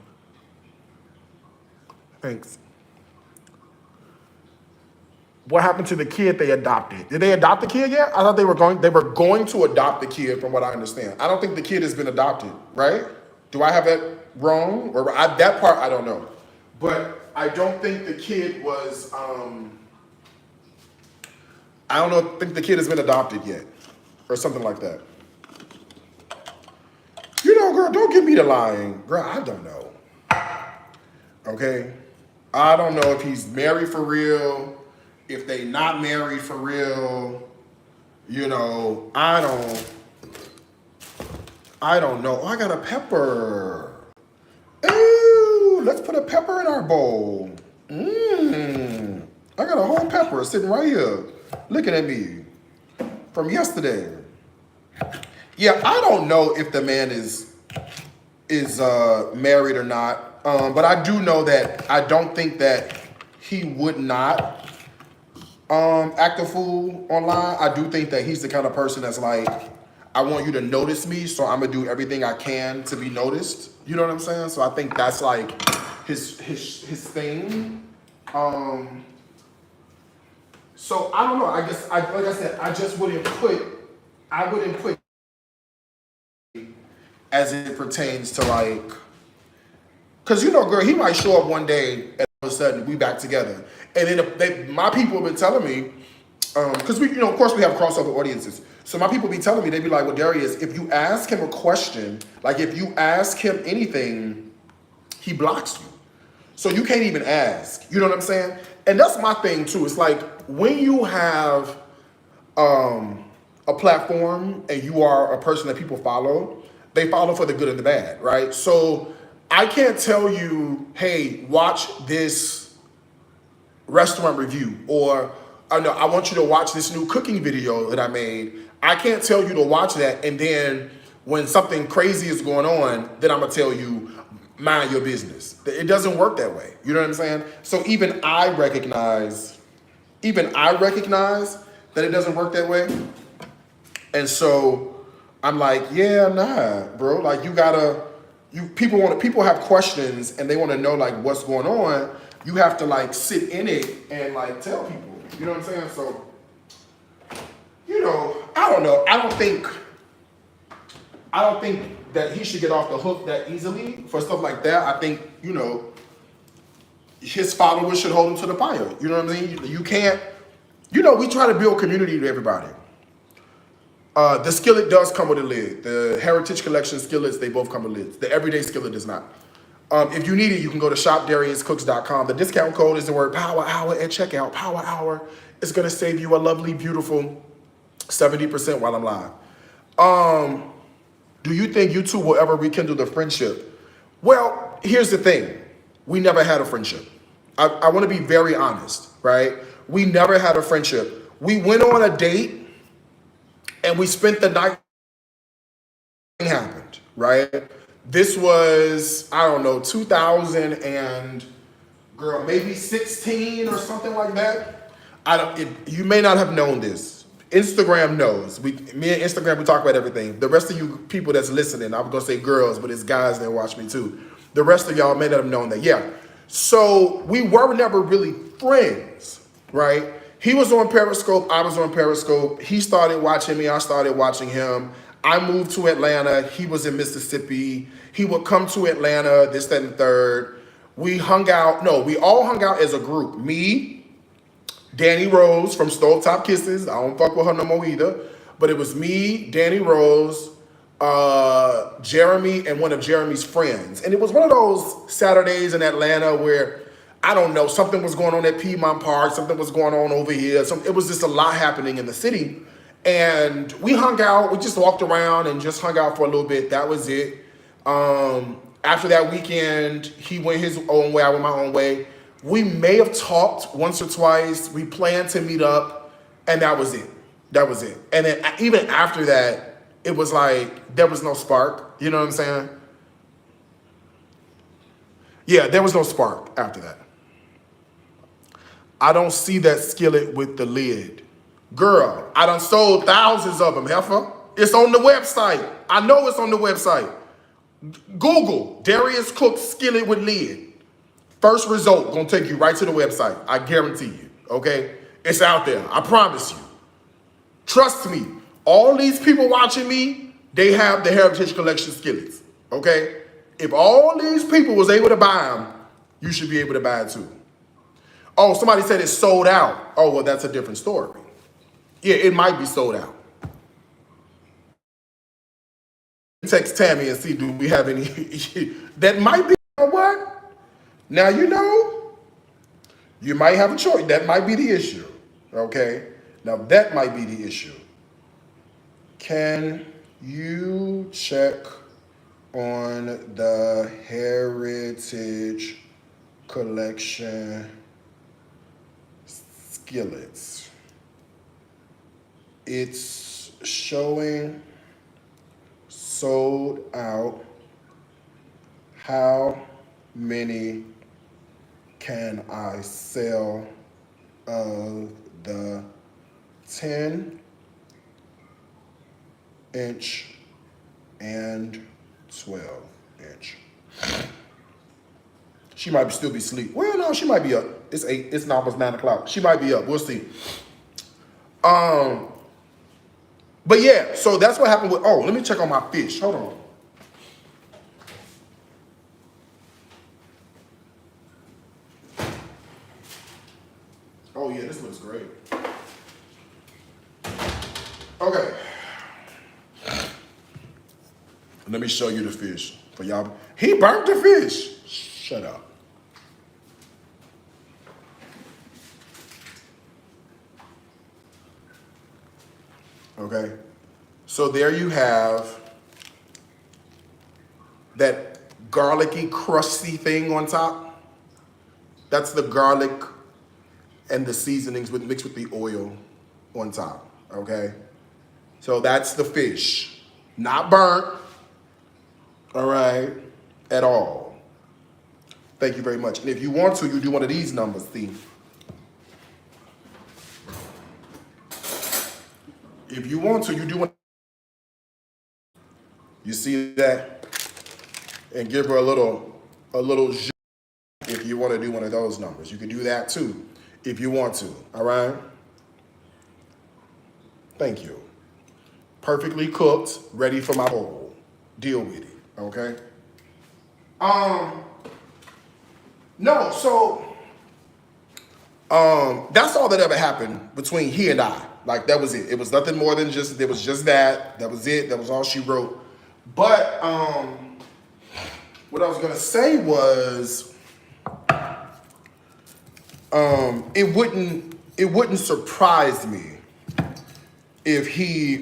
Thanks. What happened to the kid they adopted? Did they adopt the kid yet? I thought they were going to adopt the kid, from what I understand. I don't think the kid has been adopted, right? Do I have that wrong? That part I don't know. But I don't think the kid was, think the kid has been adopted yet. Or something like that. Girl, don't give me the lying. Girl, I don't know. Okay? I don't know if he's married for real, if they not married for real. I don't know. Oh, I got a pepper. Ooh, let's put a pepper in our bowl. I got a whole pepper sitting right here, looking at me. From yesterday. Yeah, I don't know if the man is married or not, but I do know that I don't think that he would not act a fool online. I do think that he's the kind of person that's like, I want you to notice me, so I'm gonna do everything I can to be noticed. You know what I'm saying? So I think that's like his thing. So I don't know. I guess, like I said, I wouldn't put as it pertains to like, because girl, he might show up one day and all of a sudden we back together. And then my people have been telling me, because we, of course we have crossover audiences. So my people be telling me, they be like, well, Darius, if you ask him a question, like if you ask him anything, he blocks you. So you can't even ask. You know what I'm saying? And that's my thing too. It's like when you have a platform and you are a person that people follow, they follow for the good and the bad, right? So I can't tell you, hey, watch this restaurant review, or I want you to watch this new cooking video that I made. I can't tell you to watch that, and then when something crazy is going on, then I'm gonna tell you, mind your business. It doesn't work that way. You know what I'm saying? So even I recognize that it doesn't work that way. And so I'm like, yeah, nah, bro. Like people have questions and they want to know like what's going on. You have to like sit in it and like tell people. You know what I'm saying? So, I don't know. I don't think that he should get off the hook that easily for stuff like that. I think, his followers should hold him to the fire. You know what I mean? You can't, we try to build community to everybody. The skillet does come with a lid. The Heritage Collection skillets, they both come with lids. The everyday skillet does not. If you need it, you can go to shopdariuscooks.com. The discount code is the word Power Hour at checkout. Power Hour is going to save you a lovely, beautiful 70% while I'm live. Do you think you two will ever rekindle the friendship? Well, here's the thing. We never had a friendship. I want to be very honest, right? We never had a friendship. We went on a date and we spent the night. Happened, right? This was, I don't know, 2000 and maybe 16 or something like that. You may not have known this. Instagram knows. Me and Instagram, we talk about everything. The rest of you people that's listening, I was gonna say girls, but it's guys that watch me too. The rest of y'all may not have known that. Yeah. So we were never really friends, right? He was on Periscope, I was on Periscope. He started watching me, I started watching him. I moved to Atlanta, he was in Mississippi. He would come to Atlanta, this, that, and the third. We all hung out as a group. Me, Danny Rose from Stovetop Kisses. I don't fuck with her no more either. But it was me, Danny Rose, Jeremy, and one of Jeremy's friends. And it was one of those Saturdays in Atlanta where, I don't know, something was going on at Piedmont Park, something was going on over here. It was just a lot happening in the city. And we hung out, we just walked around and just hung out for a little bit. That was it. After that weekend, he went his own way, I went my own way. We may have talked once or twice. We planned to meet up, and that was it. That was it. And then even after that, it was like there was no spark. You know what I'm saying? Yeah, there was no spark after that. I don't see that skillet with the lid. Girl, I done sold thousands of them, heifer. It's on the website. I know it's on the website. Google Darius Cooks skillet with lid. First result gonna take you right to the website. I guarantee you, okay? It's out there, I promise you. Trust me, all these people watching me, they have the Heritage Collection skillets, okay? If all these people was able to buy them, you should be able to buy it too. Oh, somebody said it's sold out. Oh, well, that's a different story. Yeah, it might be sold out. Text Tammy and see, do we have any? That might be, you know what? Now, you might have a choice. That might be the issue, okay? Now, that might be the issue. Can you check on the Heritage Collection skillets? It's showing sold out. How many can I sell of the 10-inch and 12-inch? She might still be asleep. Well, no, she might be up. It's 8. It's almost 9 o'clock. She might be up. We'll see. But yeah, so that's what happened with. Oh, let me check on my fish. Hold on. Oh yeah, this looks great. Okay. Let me show you the fish for y'all. He burnt the fish. Shut up. Okay. So there you have that garlicky, crusty thing on top. That's the garlic and the seasonings mixed with the oil on top, okay? So that's the fish. Not burnt, all right, at all. Thank you very much. And if you want to, you do one of these numbers, see. if you want to, you do want. You see that, and give her a little zhuzh if you want to do one of those numbers. You can do that too if you want to. All right. Thank you. Perfectly cooked, ready for my bowl. Deal with it. Okay. No, so that's all that ever happened between he and I. Like that was it. It was nothing more than just it was just that. That was it. That was all she wrote. But what I was gonna say was it wouldn't surprise me if he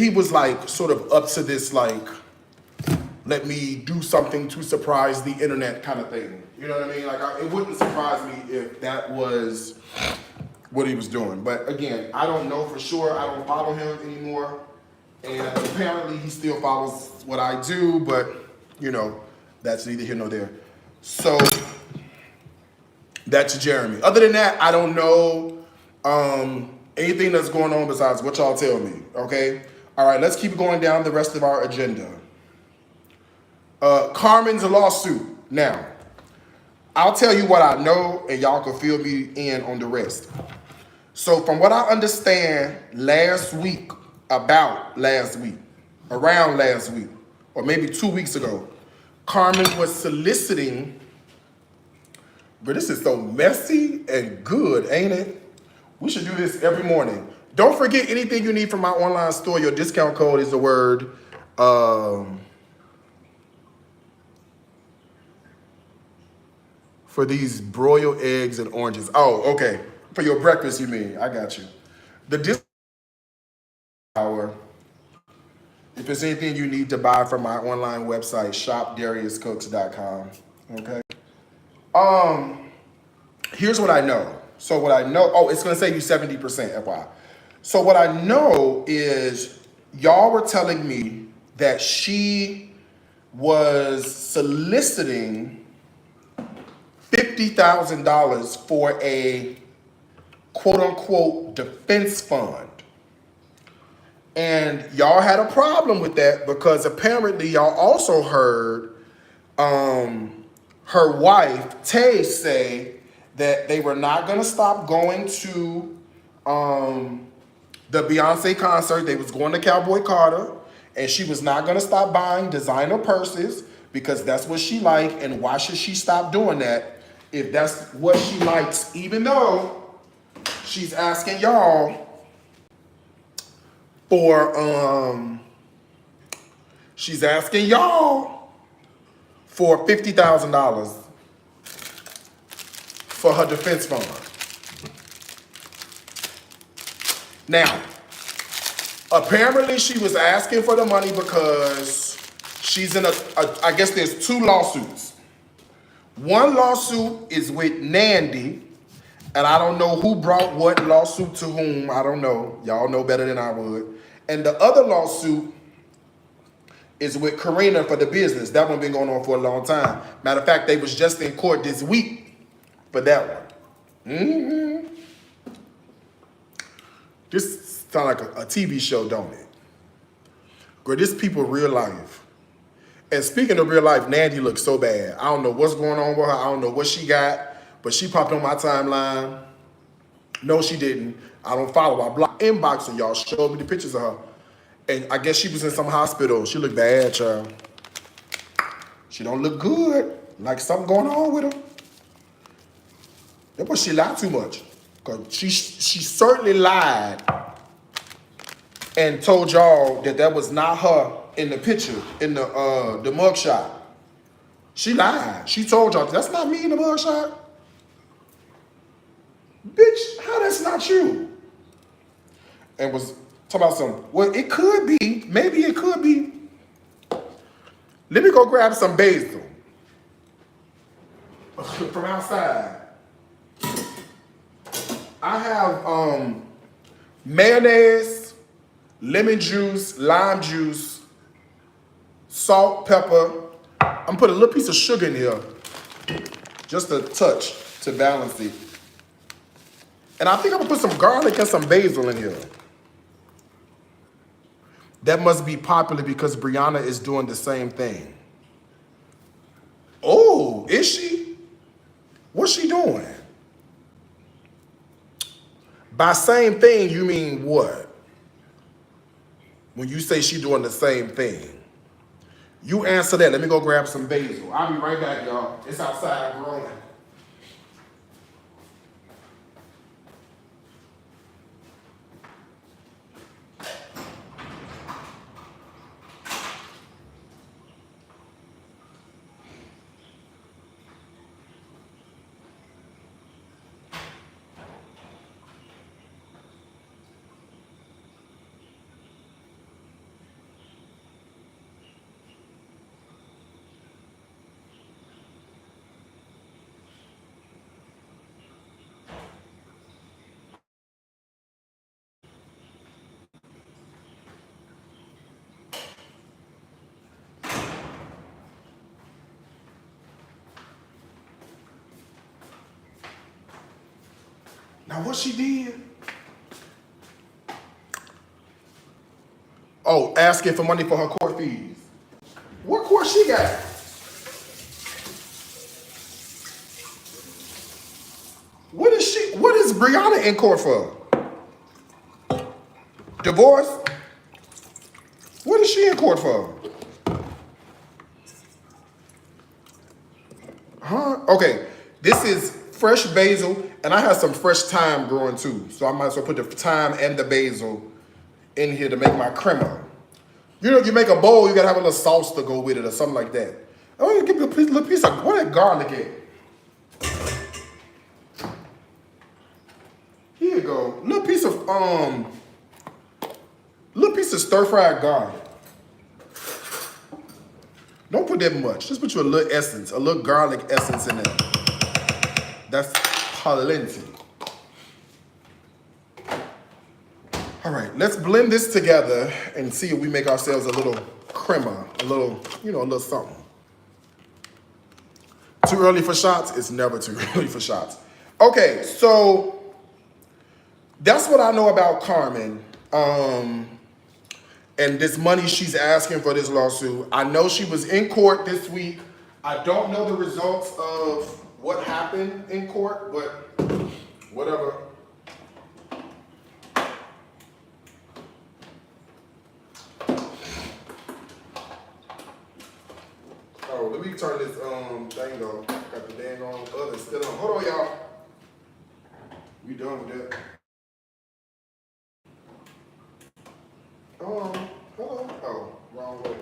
was like sort of up to this like let me do something to surprise the internet kind of thing. You know what I mean? Like it wouldn't surprise me if that was what he was doing. But again, I don't know for sure. I don't follow him anymore. And apparently he still follows what I do, but you know, that's neither here nor there. So that's Jeremy. Other than that, I don't know anything that's going on besides what y'all tell me, okay? All right, let's keep going down the rest of our agenda. Carmen's lawsuit. Now, I'll tell you what I know and y'all can fill me in on the rest. So from what I understand around last week, or maybe 2 weeks ago, Carmen was soliciting, but this is so messy and good, ain't it? We should do this every morning. Don't forget anything you need from my online store. Your discount code is the word for these broiled eggs and oranges. Oh, okay. For your breakfast, you mean. I got you. The discount hour. If there's anything you need to buy from my online website, shopdariuscooks.com. Okay. Here's what I know. So what I know, it's gonna save you 70%, FYI. So what I know is y'all were telling me that she was soliciting $50,000 for a quote unquote defense fund. And y'all had a problem with that because apparently y'all also heard her wife, Tay, say that they were not gonna stop going to the Beyonce concert. They was going to Cowboy Carter, and she was not gonna stop buying designer purses because that's what she liked, and why should she stop doing that if that's what she likes, even though she's asking y'all for $50,000 for her defense fund. Now, apparently she was asking for the money because she's in I guess there's 2 lawsuits. One lawsuit is with Nene, and I don't know who brought what lawsuit to whom. I don't know. Y'all know better than I would. And the other lawsuit is with Carmen for the business. That one been going on for a long time. Matter of fact, they was just in court this week for that one. This sound like a TV show, don't it? Girl, this people real life. And speaking of real life, Nene looks so bad. I don't know what's going on with her. I don't know what she got, but she popped on my timeline. No, she didn't. I don't follow her. I blocked inboxing y'all. Showed me the pictures of her. And I guess she was in some hospital. She looked bad, child. She don't look good. Like something going on with her. That's why she lied too much. Because she certainly lied and told y'all that was not her in the picture, in the mugshot. She lied. She told y'all, that's not me in the mugshot. Bitch, how that's not you? And was talking about some, well, it could be. Maybe it could be. Let me go grab some basil from outside. I have mayonnaise, lemon juice, lime juice, salt, pepper. I'm putting a little piece of sugar in here, just a touch to balance it. And I think I'm gonna put some garlic and some basil in here. That must be popular because Brianna is doing the same thing. Oh, is she? What's she doing? By same thing, you mean what? When you say she doing the same thing. You answer that. Let me go grab some basil. I'll be right back, y'all. It's outside growing. Now what she did? Oh, asking for money for her court fees. What court she got? What is Brianna in court for? Divorce? What is she in court for? Huh? Okay, this is fresh basil, and I have some fresh thyme growing too. So I might as well put the thyme and the basil in here to make my crema. You know, you make a bowl, you gotta have a little sauce to go with it or something like that. Oh, give me a little piece of, what that garlic at? Here you go. Little piece of stir-fried garlic. Don't put that much. Just put you a little essence, a little garlic essence in there. That's plenty. All right, let's blend this together and see if we make ourselves a little crema, a little, you know, a little something. Too early for shots? It's never too early for shots. Okay, so that's what I know about Carmen. And this money she's asking for this lawsuit. I know she was in court this week. I don't know the results of what happened in court, but whatever. Oh, let me turn this thing on. Got the dang on oven still on. Hold on, y'all. We done with that. Hold on. Oh, wrong way.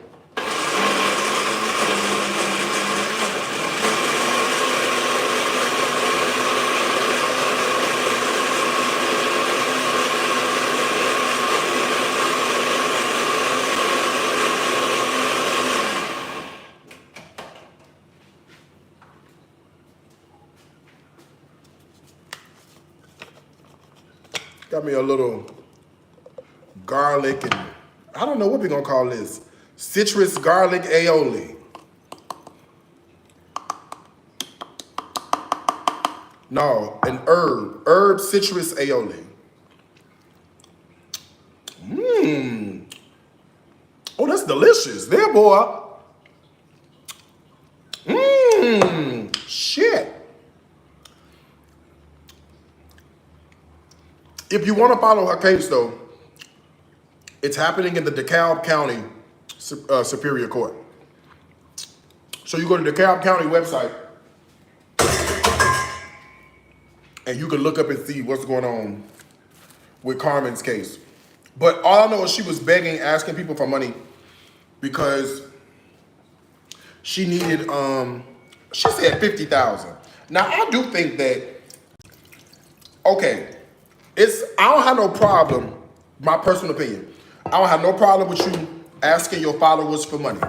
Got me a little garlic and I don't know what we're gonna call this. Citrus garlic aioli. No, an herb citrus aioli. Mmm. Oh, that's delicious. There, boy. Mmm. Shit. If you want to follow her case, though, it's happening in the DeKalb County Superior Court. So you go to the DeKalb County website, and you can look up and see what's going on with Carmen's case. But all I know is she was begging, asking people for money because she needed, she said $50,000. Now, I do think that, okay, I don't have no problem, my personal opinion, I don't have no problem with you asking your followers for money.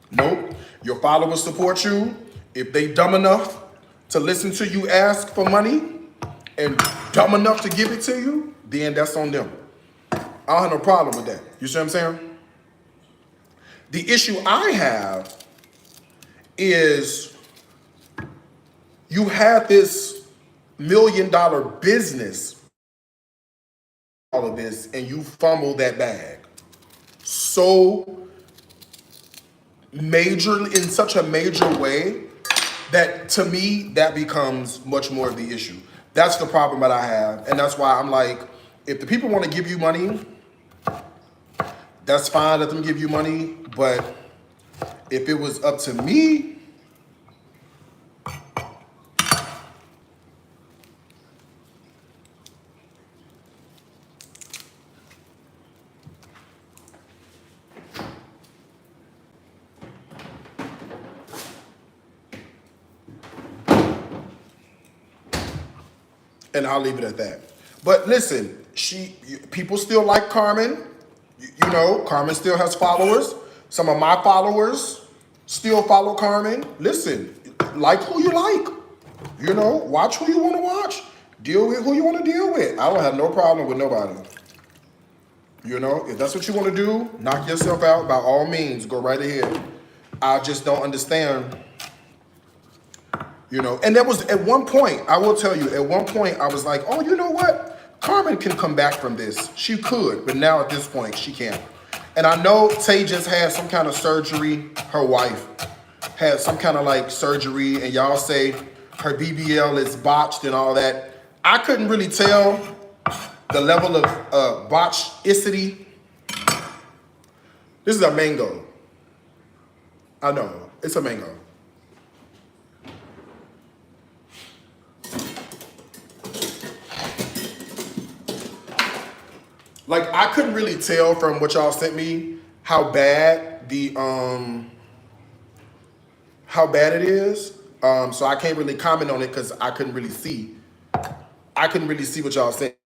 Nope. Your followers support you. If they dumb enough to listen to you ask for money and dumb enough to give it to you, then that's on them. I don't have no problem with that. You see what I'm saying? The issue I have is you had this million business, all of this, and you fumble that bag so major, in such a major way, that to me, that becomes much more of the issue. That's the problem that I have. And that's why I'm like, if the people want to give you money, that's fine, let them give you money. But if it was up to me, and I'll leave it at that. But listen, people still like Carmen. You know, Carmen still has followers. Some of my followers still follow Carmen. Listen, like who you like. You know, watch who you want to watch. Deal with who you want to deal with. I don't have no problem with nobody. You know, if that's what you want to do, knock yourself out, by all means, go right ahead. I just don't understand. You know, and there was at one point, I will tell you, at one point I was like, oh, you know what? Carmen can come back from this. She could, but now at this point, she can't. And I know Tay just had some kind of surgery. Her wife had some kind of like surgery, and y'all say her BBL is botched and all that. I couldn't really tell the level of botchicity. This is a mango. I know, it's a mango. Like, I couldn't really tell from what y'all sent me how bad it is. So I can't really comment on it because I couldn't really see. I couldn't really see what y'all sent.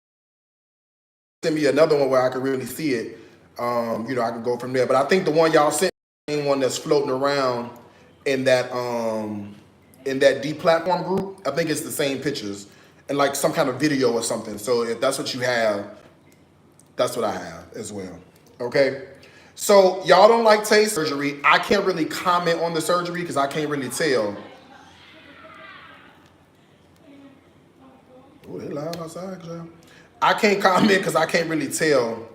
Send me another one where I could really see it. You know, I could go from there. But I think the one y'all sent me, one that's floating around in that deplatform group, I think it's the same pictures and like some kind of video or something. So if that's what you have, that's what I have as well. Okay. So y'all don't like Tay's surgery. I can't really comment on the surgery because I can't really tell. Oh, they loud outside, y'all. I can't comment because I can't really tell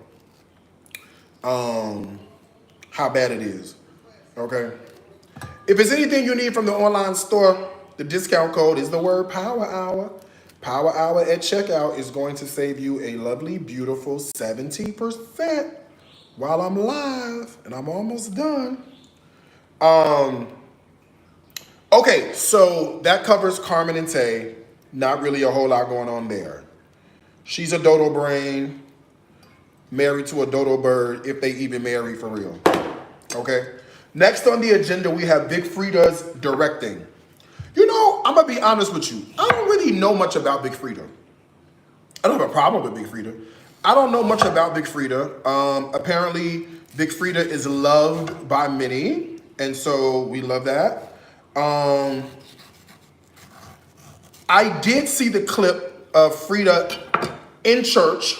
how bad it is. Okay. If it's anything you need from the online store, the discount code is the word Power Hour. Power Hour at checkout is going to save you a lovely, beautiful 17% while I'm live, and I'm almost done. Okay, so that covers Carmen and Tay. Not really a whole lot going on there. She's a dodo brain, married to a dodo bird, if they even marry for real. Okay. Next on the agenda, we have Big Freda's directing. You know, I'm gonna be honest with you. I don't really know much about Big Freda. I don't have a problem with Big Freda. I don't know much about Big Freda. Apparently, Big Freda is loved by many, and so we love that. I did see the clip of Freda in church.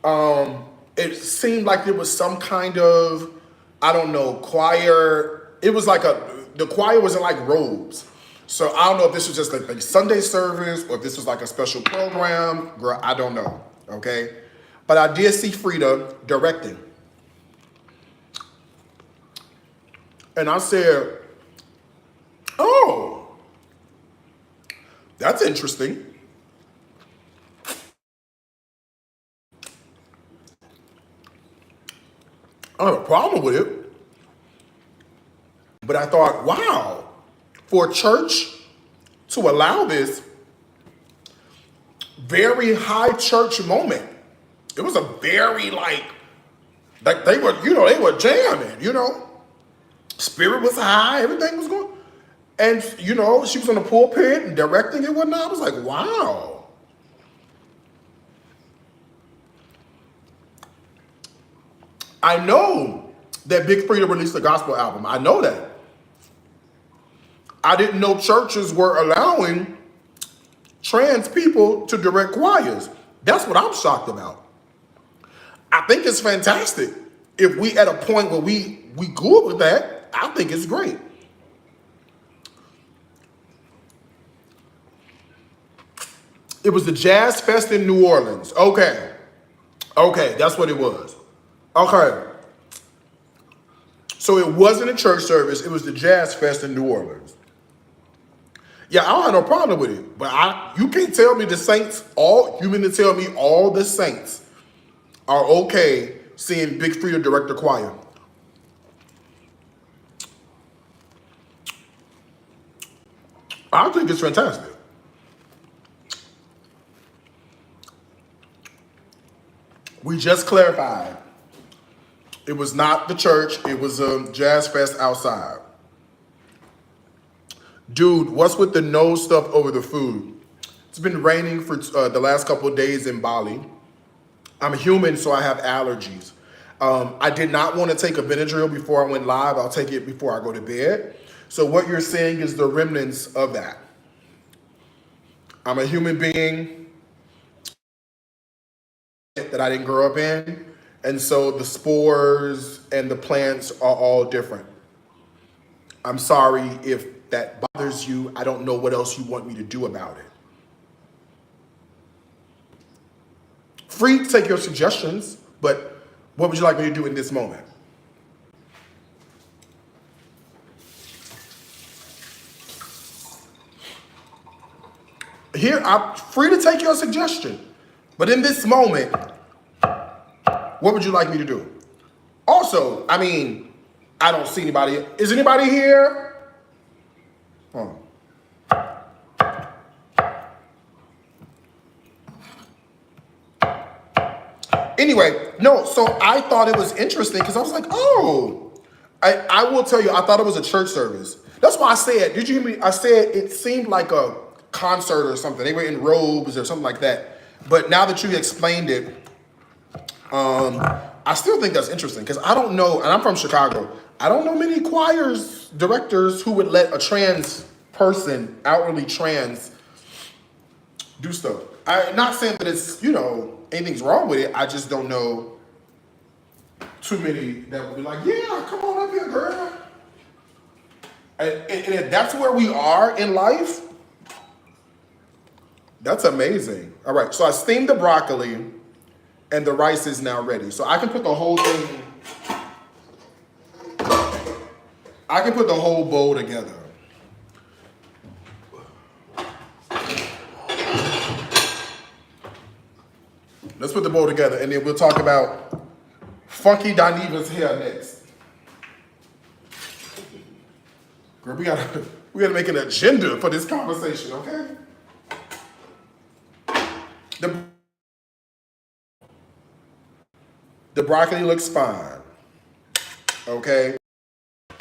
It seemed like there was some kind of, I don't know, choir. It was like the choir was in like robes. So I don't know if this was just like a Sunday service or if this was like a special program. Girl, I don't know, okay? But I did see Freda directing. And I said, oh, that's interesting. I don't have a problem with it. But I thought, wow, for a church to allow this very high church moment. It was a very like they were, you know, they were jamming, you know. Spirit was high, everything was going. And, you know, she was on the pulpit and directing and whatnot. I was like, wow. I know that Big Freda released a gospel album. I know that. I didn't know churches were allowing trans people to direct choirs. That's what I'm shocked about. I think it's fantastic. If we at a point where we good with that, I think it's great. It was the Jazz Fest in New Orleans. Okay. Okay, that's what it was. Okay. So it wasn't a church service. It was the Jazz Fest in New Orleans. Yeah, I don't have no problem with it. But you can't tell me the saints, you mean to tell me all the saints are okay seeing Big Freda direct the choir? I think it's fantastic. We just clarified. It was not the church. It was a Jazz Fest outside. Dude, what's with the nose stuff over the food? It's been raining for the last couple of days in Bali. I'm human, so I have allergies. I did not want to take a Benadryl before I went live. I'll take it before I go to bed. So what you're seeing is the remnants of that. I'm a human being that I didn't grow up in. And so the spores and the plants are all different. I'm sorry if that bothers you. I don't know what else you want me to do about it. Free to take your suggestions, but what would you like me to do in this moment? Here, I'm free to take your suggestion. But in this moment, what would you like me to do? Also, I mean, I don't see anybody. Is anybody here? Oh. Anyway, no, so I thought it was interesting because I was like, oh, I will tell you, I thought it was a church service. That's why I said, did you hear me? I said it seemed like a concert or something. They were in robes or something like that. But now that you explained it, I still think that's interesting because I don't know, and I'm from Chicago, I don't know many choirs directors who would let a trans person, outwardly trans, do stuff. I'm not saying that it's, anything's wrong with it. I just don't know too many that would be like, yeah, come on up here, girl. And if that's where we are in life, that's amazing. All right, so I steamed the broccoli and the rice is now ready. So I can put the whole thing, I can put the whole bowl together. Let's put the bowl together and then we'll talk about Funky Daniva's hair next. Girl, we gotta make an agenda for this conversation, okay? The broccoli looks fine, okay?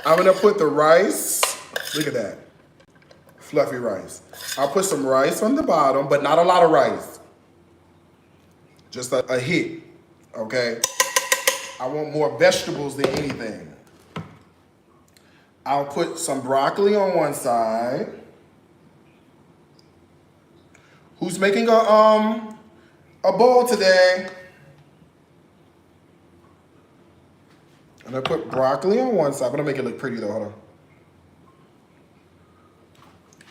I'm gonna put the rice, look at that, fluffy rice. I'll put some rice on the bottom, but not a lot of rice. Just a hit, okay? I want more vegetables than anything. I'll put some broccoli on one side. Who's making a bowl today? I'm gonna put broccoli on one side. I'm gonna make it look pretty though, hold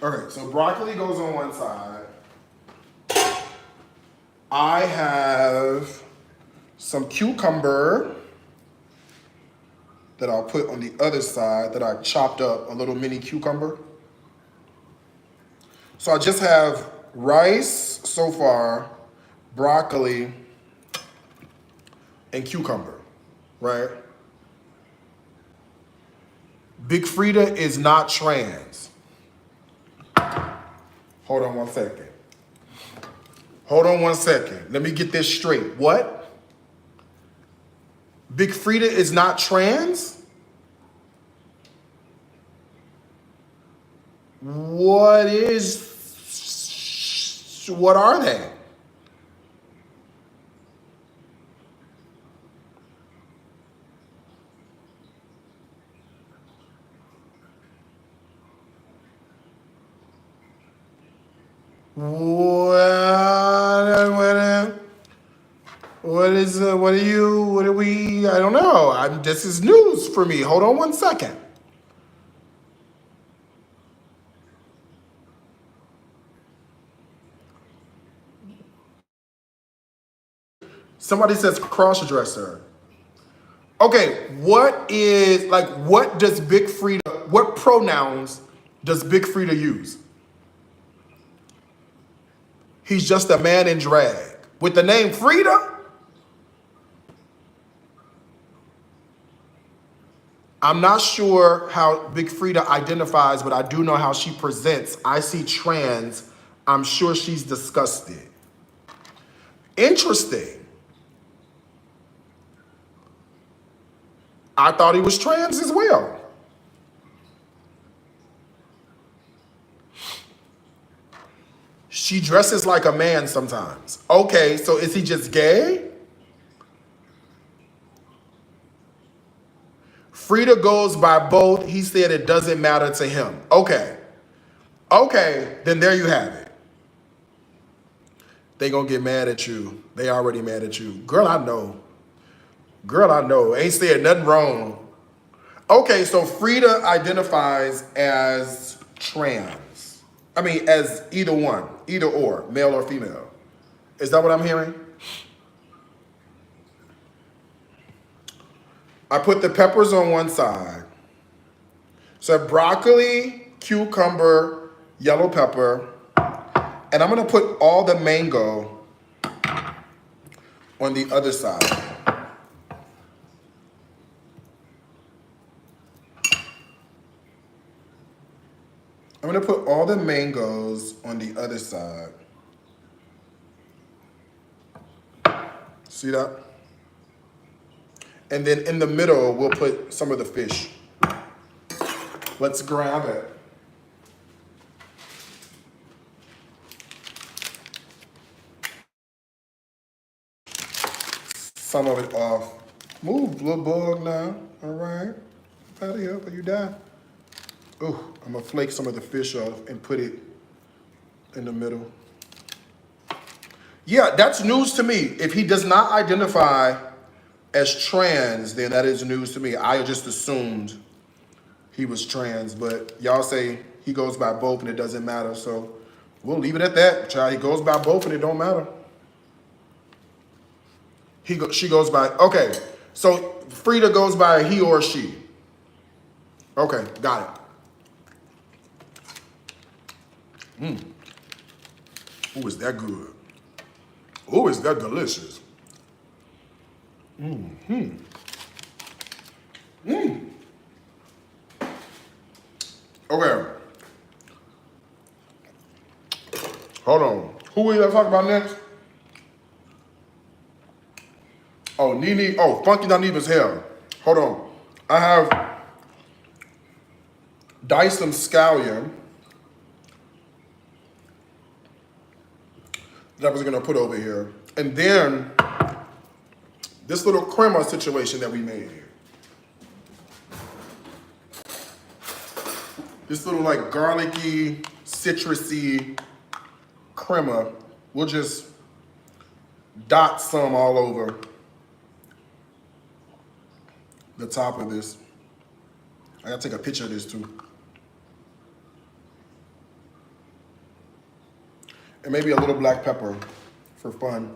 on. Okay, so broccoli goes on one side. I have some cucumber that I'll put on the other side that I chopped up, a little mini cucumber. So I just have rice so far, broccoli, and cucumber, right? Big Freda is not trans. Hold on 1 second. Hold on 1 second. Let me get this straight. What? Big Freda is not trans? What are they? What are we, I don't know. This is news for me. Hold on 1 second. Somebody says cross-dresser. Okay, what does Big Freda, what pronouns does Big Freda use? He's just a man in drag. With the name Freda? I'm not sure how Big Freda identifies, but I do know how she presents. I see trans. I'm sure she's disgusted. Interesting. I thought he was trans as well. She dresses like a man sometimes. Okay, so is he just gay? Freda goes by both. He said it doesn't matter to him. Okay. Okay, then there you have it. They gonna get mad at you. They already mad at you. Girl, I know. Girl, I know. Ain't said nothing wrong. Okay, so Freda identifies as trans. I mean, as either one, either or, male or female. Is that what I'm hearing? I put the peppers on one side. So broccoli, cucumber, yellow pepper, and I'm gonna put all the mango on the other side. I'm gonna put all the mangoes on the other side. See that? And then in the middle, we'll put some of the fish. Let's grab it. Some of it off. Move, little bug now. All right. Out of here, but you die. Ooh, I'm gonna flake some of the fish off and put it in the middle. Yeah, that's news to me. If he does not identify as trans, then that is news to me. I just assumed he was trans, but y'all say he goes by both and it doesn't matter, so we'll leave it at that. Child, he goes by both and it don't matter. She goes by, okay, so Freda goes by he or she. Okay, got it. Ooh, is that good? Ooh, is that delicious? Okay. Hold on. Who we gonna talk about next? Oh, Nene. Oh, Funky Daniva's hair. Hold on. I have diced some scallion that I was gonna put over here. And then this little crema situation that we made here. This little like garlicky, citrusy crema. We'll just dot some all over the top of this. I gotta take a picture of this too. And maybe a little black pepper for fun.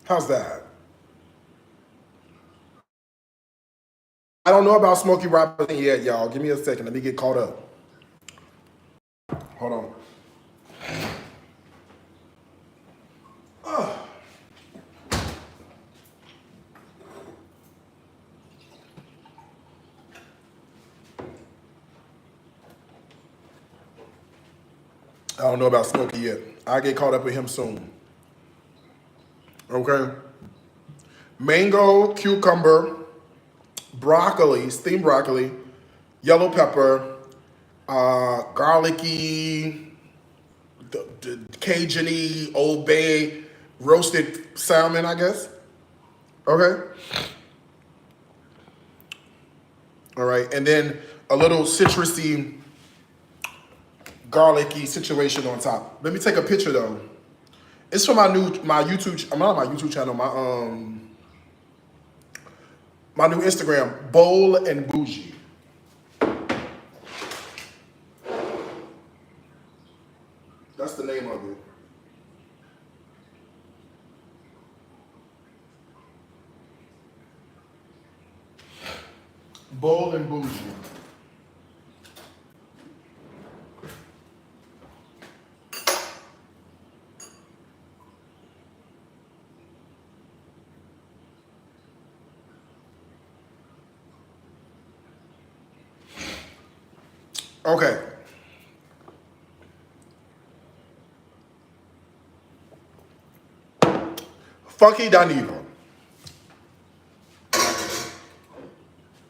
How's that? I don't know about Smokey Robinson yet, y'all. Give me a second. Let me get caught up. Hold on. I don't know about Smokey yet. I'll get caught up with him soon. Okay. Mango, cucumber, broccoli, steamed broccoli, yellow pepper, garlicky, Cajun-y, Old Bay, roasted salmon, I guess. Okay. All right, and then a little citrusy, garlicky situation on top. Let me take a picture though. It's from my YouTube, not my YouTube channel, My new Instagram, Bold and Bougie. That's the name of it. Bold and Bougie. Okay. Funky Dineva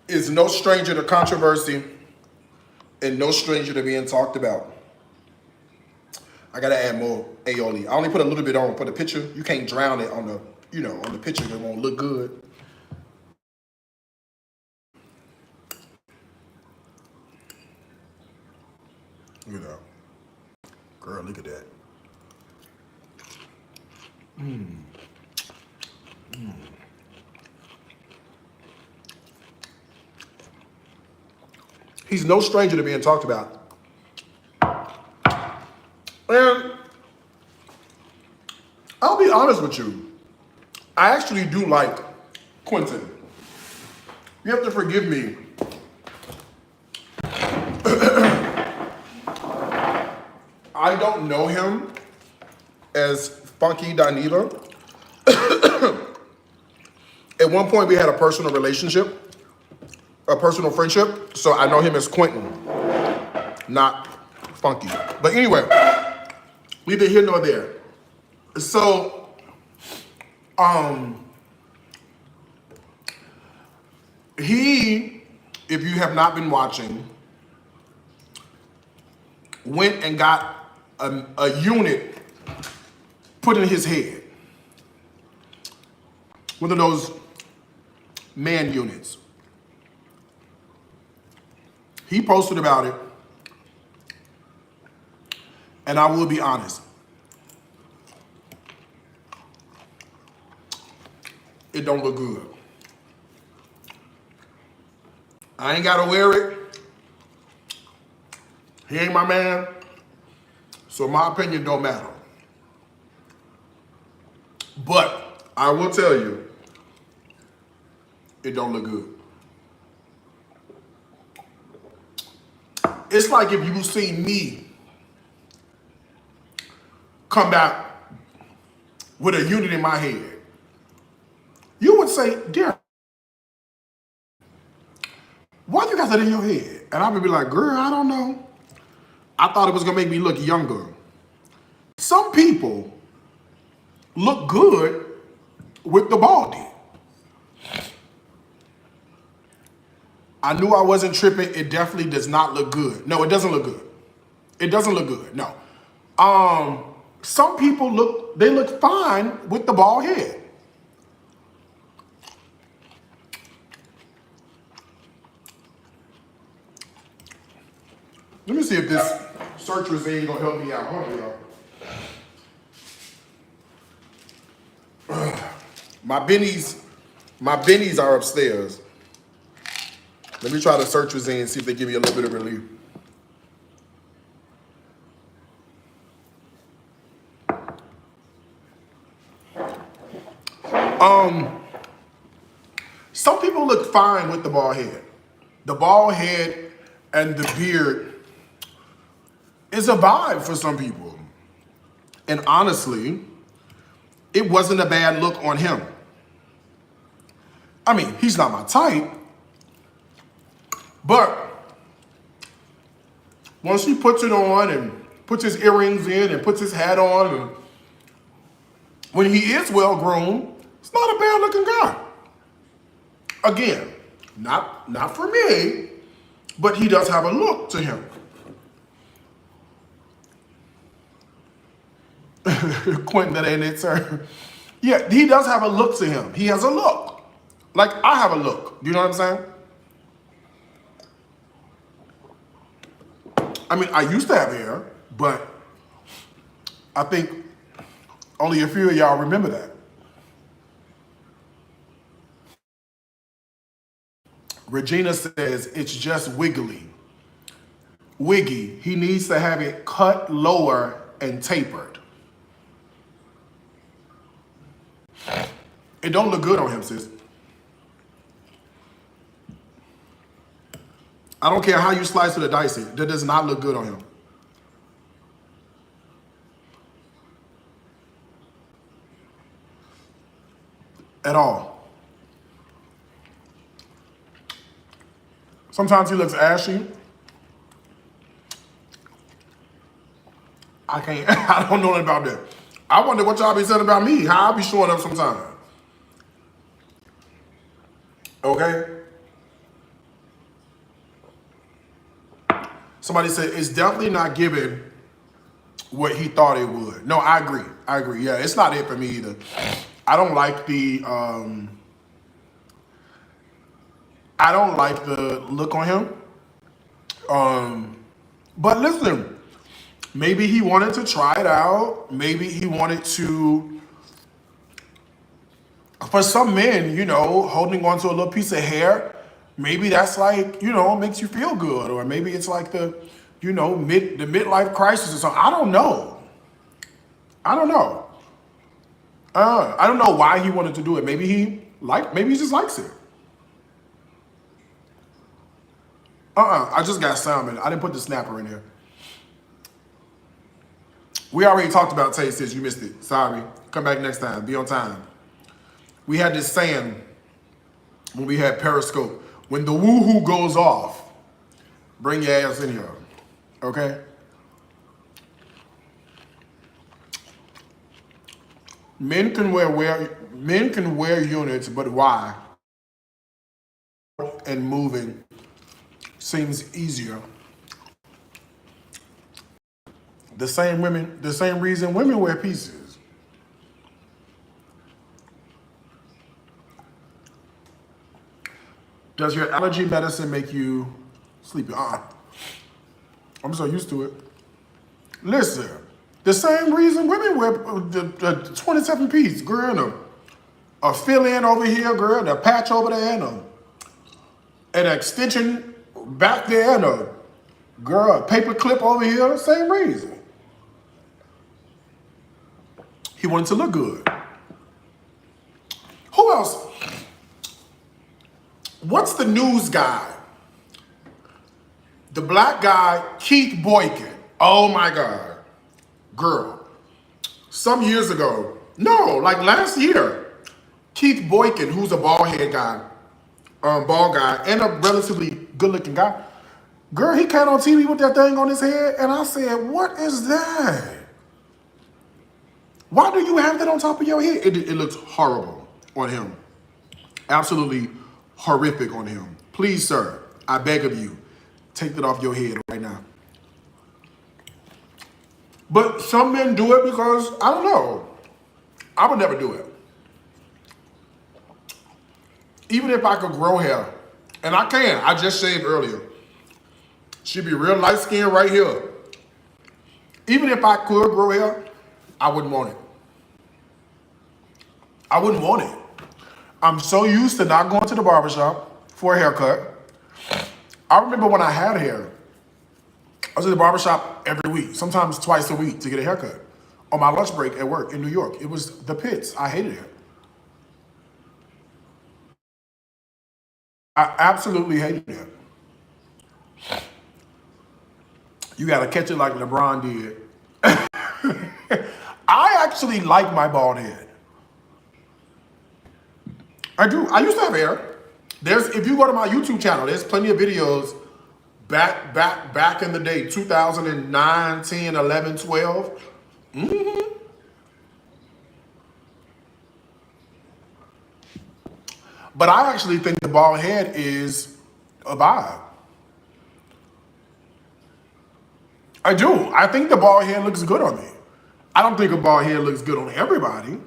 is no stranger to controversy and no stranger to being talked about. I gotta add more aioli. I only put a little bit on for the picture. You can't drown it on the, on the picture. It won't look good. Girl, look at that. He's no stranger to being talked about. And I'll be honest with you. I actually do like Quentin. You have to forgive me. I don't know him as Funky Dineva. At one point, we had a personal relationship, a personal friendship. So I know him as Quentin, not Funky. But anyway, neither here nor there. So, he, if you have not been watching, went and got a unit put in his head. One of those man units. He posted about it, and I will be honest, it don't look good. I ain't gotta wear it. He ain't my man, so my opinion don't matter. But I will tell you, it don't look good. It's like if you see me come back with a unit in my head, you would say, Darius, why you got that in your head? And I would be like, girl, I don't know. I thought it was gonna make me look younger. Some people look good with the baldy. I knew I wasn't tripping. It definitely does not look good. No, it doesn't look good. It doesn't look good, no. Some people look fine with the bald head. Let me see if this search result gonna help me out. Hold on, y'all. My bennies are upstairs. Let me try the search result and see if they give me a little bit of relief. Some people look fine with the bald head. The bald head and the beard is a vibe for some people. And honestly, it wasn't a bad look on him. I mean, he's not my type, but once he puts it on and puts his earrings in and puts his hat on, and when he is well-groomed, it's not a bad-looking guy. Again, not for me, but he does have a look to him. Quentin, that ain't it, sir. Yeah, he does have a look to him. He has a look. Like I have a look. Do you know what I'm saying? I mean, I used to have hair, but I think only a few of y'all remember that. Regina says it's just wiggly. Wiggy. He needs to have it cut lower and tapered. It don't look good on him, sis. I don't care how you slice it or dice it. That does not look good on him. At all. Sometimes he looks ashy. I can't, I don't know nothing about that. I wonder what y'all be saying about me, how I be showing up sometimes. Okay? Somebody said it's definitely not giving what he thought it would. No, I agree. I agree. Yeah, it's not it for me either. I don't like the look on him. But listen, maybe he wanted to try it out. Maybe he wanted to. For some men, you know, holding on to a little piece of hair, maybe that's like, you know, makes you feel good. Or maybe it's like the, you know, the midlife crisis or something. I don't know. I don't know. I don't know why he wanted to do it. Maybe he just likes it. I just got salmon. I didn't put the snapper in there. We already talked about taste, sis. You missed it. Sorry. Come back next time. Be on time. We had this saying when we had Periscope. When the woohoo goes off, bring your ass in here. Okay? Men can wear units, but why? And moving seems easier. The same reason women wear pieces. Does your allergy medicine make you sleepy? I'm so used to it. Listen, the same reason women wear the 27 piece, girl, a fill-in over here, girl, the patch over there, and an extension back there, and a paper clip over here, same reason. He wanted to look good. Who else? What's the news guy? The black guy, Keith Boykin. Oh my God. Girl. Some years ago, no, like last year, Keith Boykin, who's a bald guy, and a relatively good looking guy. Girl, he came on TV with that thing on his head, and I said, what is that? Why do you have that on top of your head? It looks horrible on him. Absolutely horrific on him. Please, sir, I beg of you, take that off your head right now. But some men do it because, I don't know, I would never do it. Even if I could grow hair, and I can, I just shaved earlier. She'd be real light skinned right here. Even if I could grow hair, I wouldn't want it. I wouldn't want it. I'm so used to not going to the barbershop for a haircut. I remember when I had hair, I was at the barbershop every week, sometimes twice a week to get a haircut. On my lunch break at work in New York, it was the pits. I hated it. I absolutely hated it. You gotta catch it like LeBron did. I actually like my bald head. I do. I used to have hair. If you go to my YouTube channel, there's plenty of videos back in the day, 2009, 10, 11, 12. Mm-hmm. But I actually think the bald head is a vibe. I do. I think the bald head looks good on me. I don't think a bald head looks good on everybody.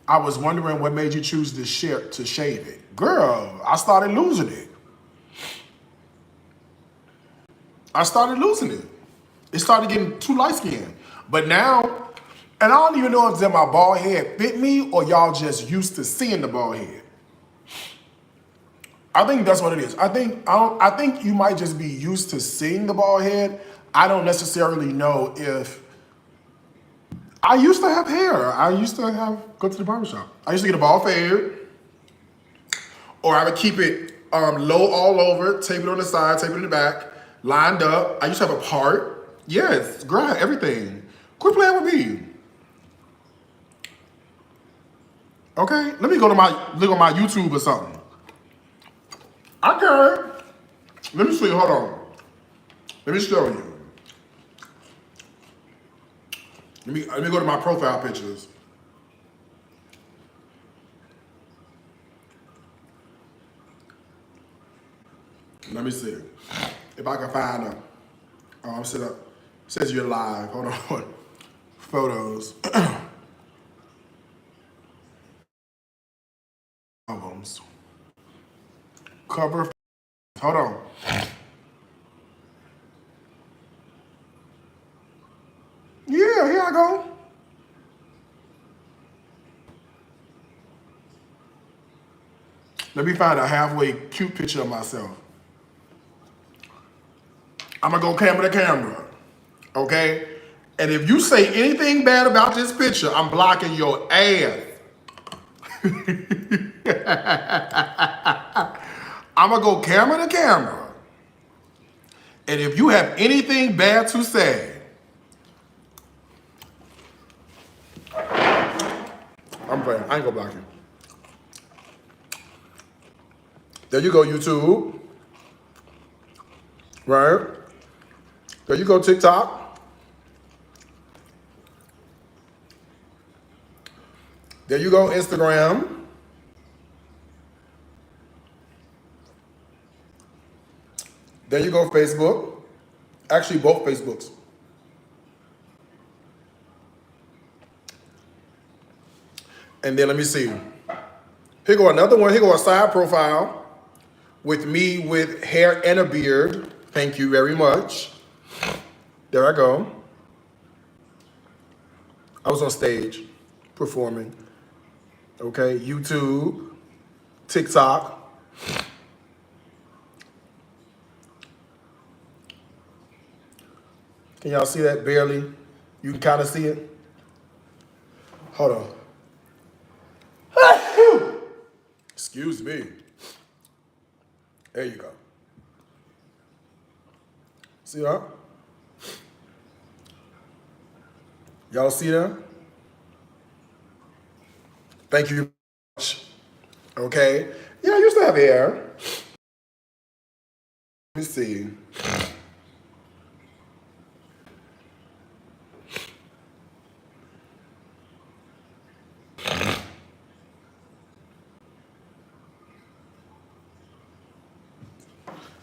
I was wondering what made you choose to shave it. Girl, I started losing it. It started getting too light skinned. But now, and I don't even know if that my bald head fit me or y'all just used to seeing the bald head. I think that's what it is. I think you might just be used to seeing the bald head. I don't necessarily know if I used to have hair. I used to go to the barbershop. I used to get a bald fade, or I would keep it low all over, tape it on the side, tape it in the back, lined up. I used to have a part. Yes, girl, everything. Quit playing with me. Okay, let me go to look on my YouTube or something. Okay, let me see. Hold on. Let me show you. Let me go to my profile pictures. Let me see if I can find them. Oh, I'm set up. It says you're live. Hold on. Photos. Albums. Cover. Hold on. Yeah, here I go. Let me find a halfway cute picture of myself. I'm gonna go camera to camera, okay? And if you say anything bad about this picture, I'm blocking your ass. I'm gonna go camera to camera. And if you have anything bad to say, I'm playing. I ain't gonna block you. There you go, YouTube. Right? There you go, TikTok. There you go, Instagram. There you go, Facebook. Actually, both Facebooks. And then let me see. Here go another one. Here go a side profile with me with hair and a beard. Thank you very much. There I go. I was on stage performing. Okay, YouTube, TikTok. Can y'all see that? Barely. You can kind of see it. Hold on. Excuse me. There you go. See that? Y'all see that? Thank you very much. Okay. Yeah, I used to have hair. Let me see.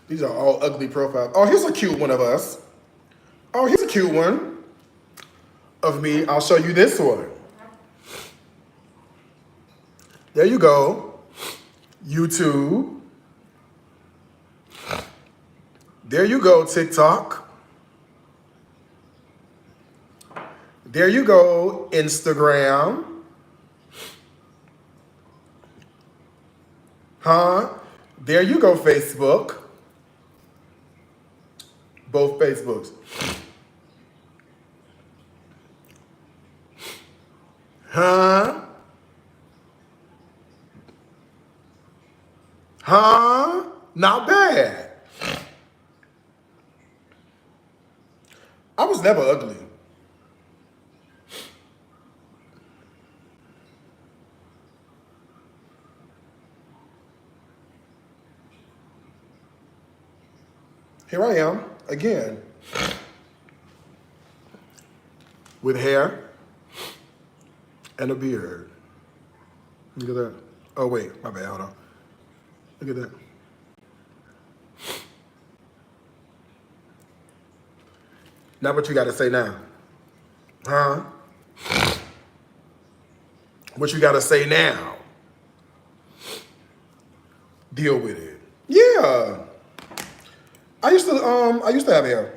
These are all ugly profiles. Oh, here's a cute one of us. Oh, here's a cute one of me. I'll show you this one. There you go. YouTube. There you go, TikTok. There you go, Instagram. Huh? There you go, Facebook. Both Facebooks. Huh? Huh? Not bad. I was never ugly. Here I am, again, with hair and a beard. Look at that. Oh, wait, my bad, hold on. Look at that. Now what you got to say now? Huh? What you got to say now? Deal with it. Yeah. I used to have hair.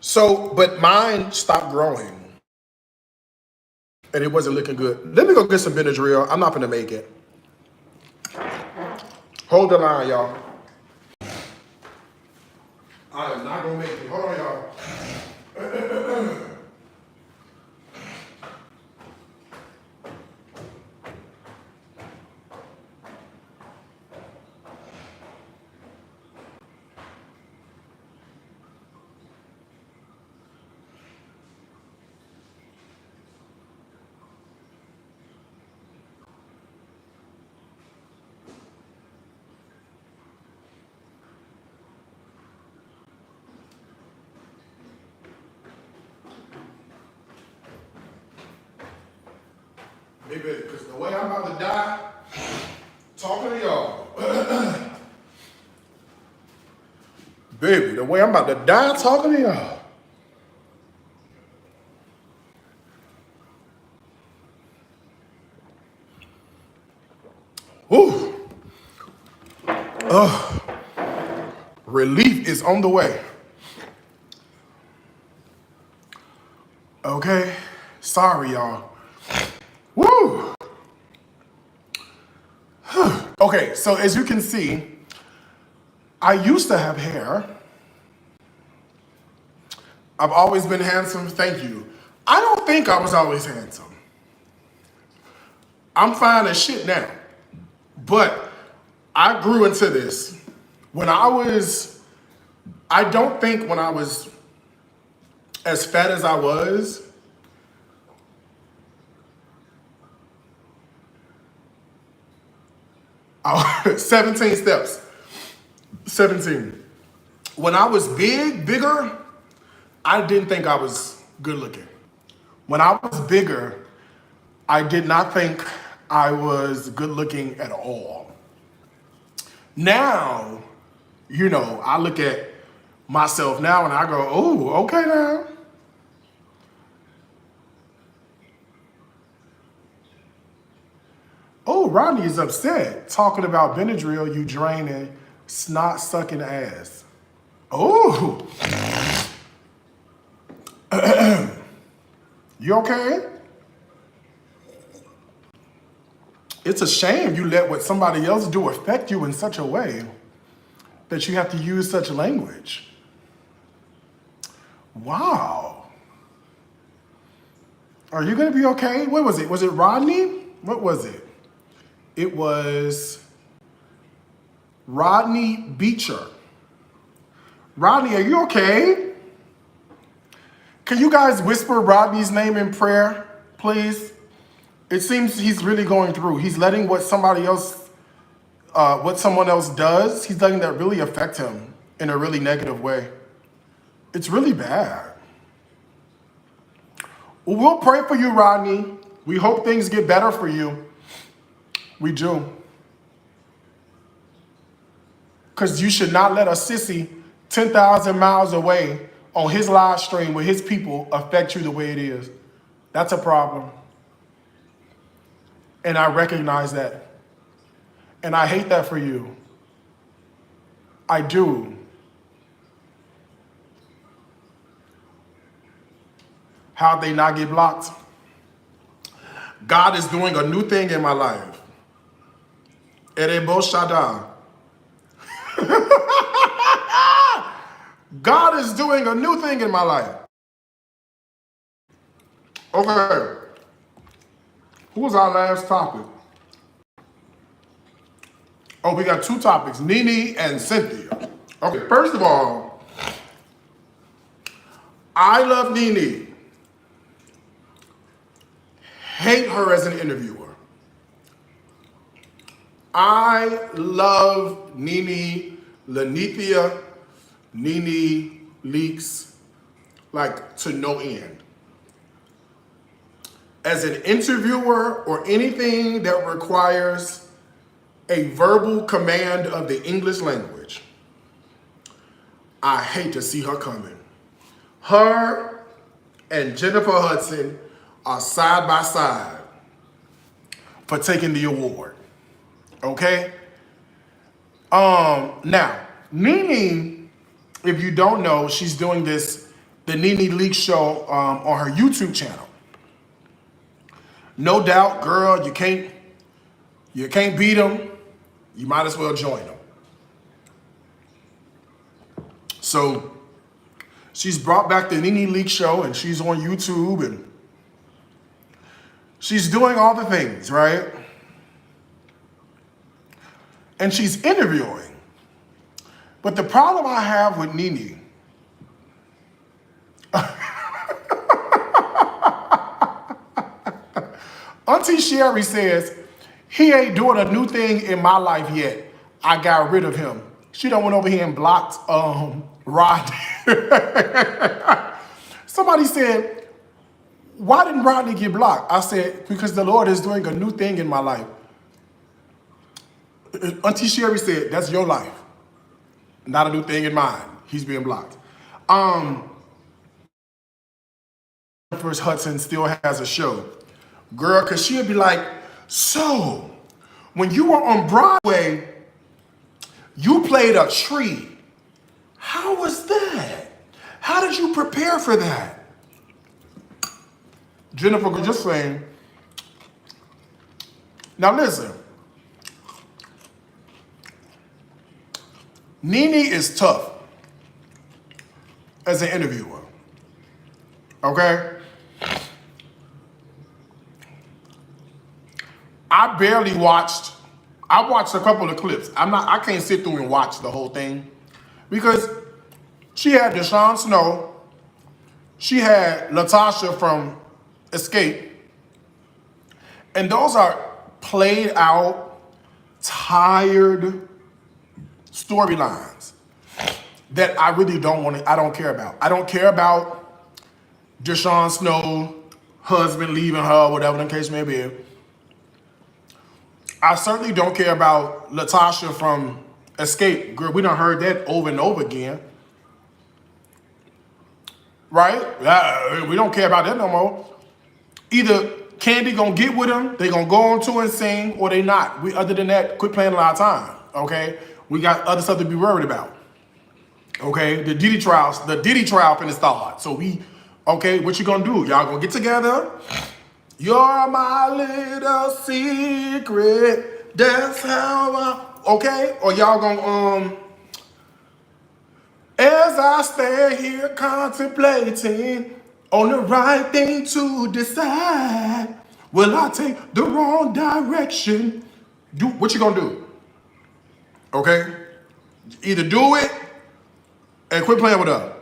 So, but mine stopped growing. And it wasn't looking good. Let me go get some Benadryl. I'm not gonna make it. Hold the line, y'all. I am not gonna make it. Hold on, y'all. Baby, because the way I'm about to die, talking to y'all. Baby, the way I'm about to die talking to y'all. Whew. Relief is on the way. Okay? Sorry, y'all. Woo! Okay, so as you can see, I used to have hair. I've always been handsome, thank you. I don't think I was always handsome. I'm fine as shit now. But I grew into this. I don't think when I was as fat as I was, oh, 17 steps. 17. When I was bigger, I didn't think I was good looking. When I was bigger, I did not think I was good looking at all. Now, you know, I look at myself now and I go, oh, okay now. Oh, Rodney is upset talking about Benadryl, you draining, snot sucking ass. Oh, you okay? It's a shame you let what somebody else do affect you in such a way that you have to use such language. Wow. Are you gonna be okay? What was it? Was it Rodney? What was it? It was Rodney Beecher. Rodney, are you okay? Can you guys whisper Rodney's name in prayer, please? It seems he's really going through. He's letting what someone else does, he's letting that really affect him in a really negative way. It's really bad. We'll pray for you, Rodney. We hope things get better for you. We do. Because you should not let a sissy 10,000 miles away on his live stream with his people affect you the way it is. That's a problem. And I recognize that. And I hate that for you. I do. How'd they not get blocked? God is doing a new thing in my life. Erebo Shada. God is doing a new thing in my life. Okay. Who was our last topic? Oh, we got two topics, Nene and Cynthia. Okay, first of all, I love Nene. Hate her as an interviewer. I love Nene Lanithia, Nene Leaks, like to no end. As an interviewer or anything that requires a verbal command of the English language, I hate to see her coming. Her and Jennifer Hudson are side by side for taking the award. Okay? Now, Nene, if you don't know, she's doing the Nene Leaks show on her YouTube channel. No doubt, girl, you can't beat them. You might as well join them. So she's brought back the Nene Leaks show, and she's on YouTube, and she's doing all the things, right? And she's interviewing. But the problem I have with Nene, Auntie Sherry says, he ain't doing a new thing in my life yet. I got rid of him. She done went over here and blocked Rodney. Somebody said, why didn't Rodney get blocked? I said, because the Lord is doing a new thing in my life. Auntie Sherry said, that's your life. Not a new thing in mine. He's being blocked. First Hudson still has a show. Girl, because she'll be like, so, when you were on Broadway, you played a tree. How was that? How did you prepare for that? Jennifer was just saying, now listen, Nene is tough as an interviewer, okay? I watched a couple of clips. I can't sit through and watch the whole thing because she had Deshaun Snow, she had Latasha from Escape, and those are played out, tired storylines that I really I don't care about. I don't care about Deshaun Snow, husband leaving her, whatever the case may be. I certainly don't care about Latasha from Escape. Girl, we done heard that over and over again. Right? We don't care about that no more. Either Candy gonna get with them, they gonna go on tour and sing, or they not. Other than that, quit playing a lot of time, okay? We got other stuff to be worried about. Okay, the Diddy trial finna start. So okay, what you gonna do? Y'all gonna get together? You're my little secret. That's how okay? Or y'all gonna as I stand here contemplating on the right thing to decide, will I take the wrong direction? What you gonna do? Okay? Either do it and quit playing with her.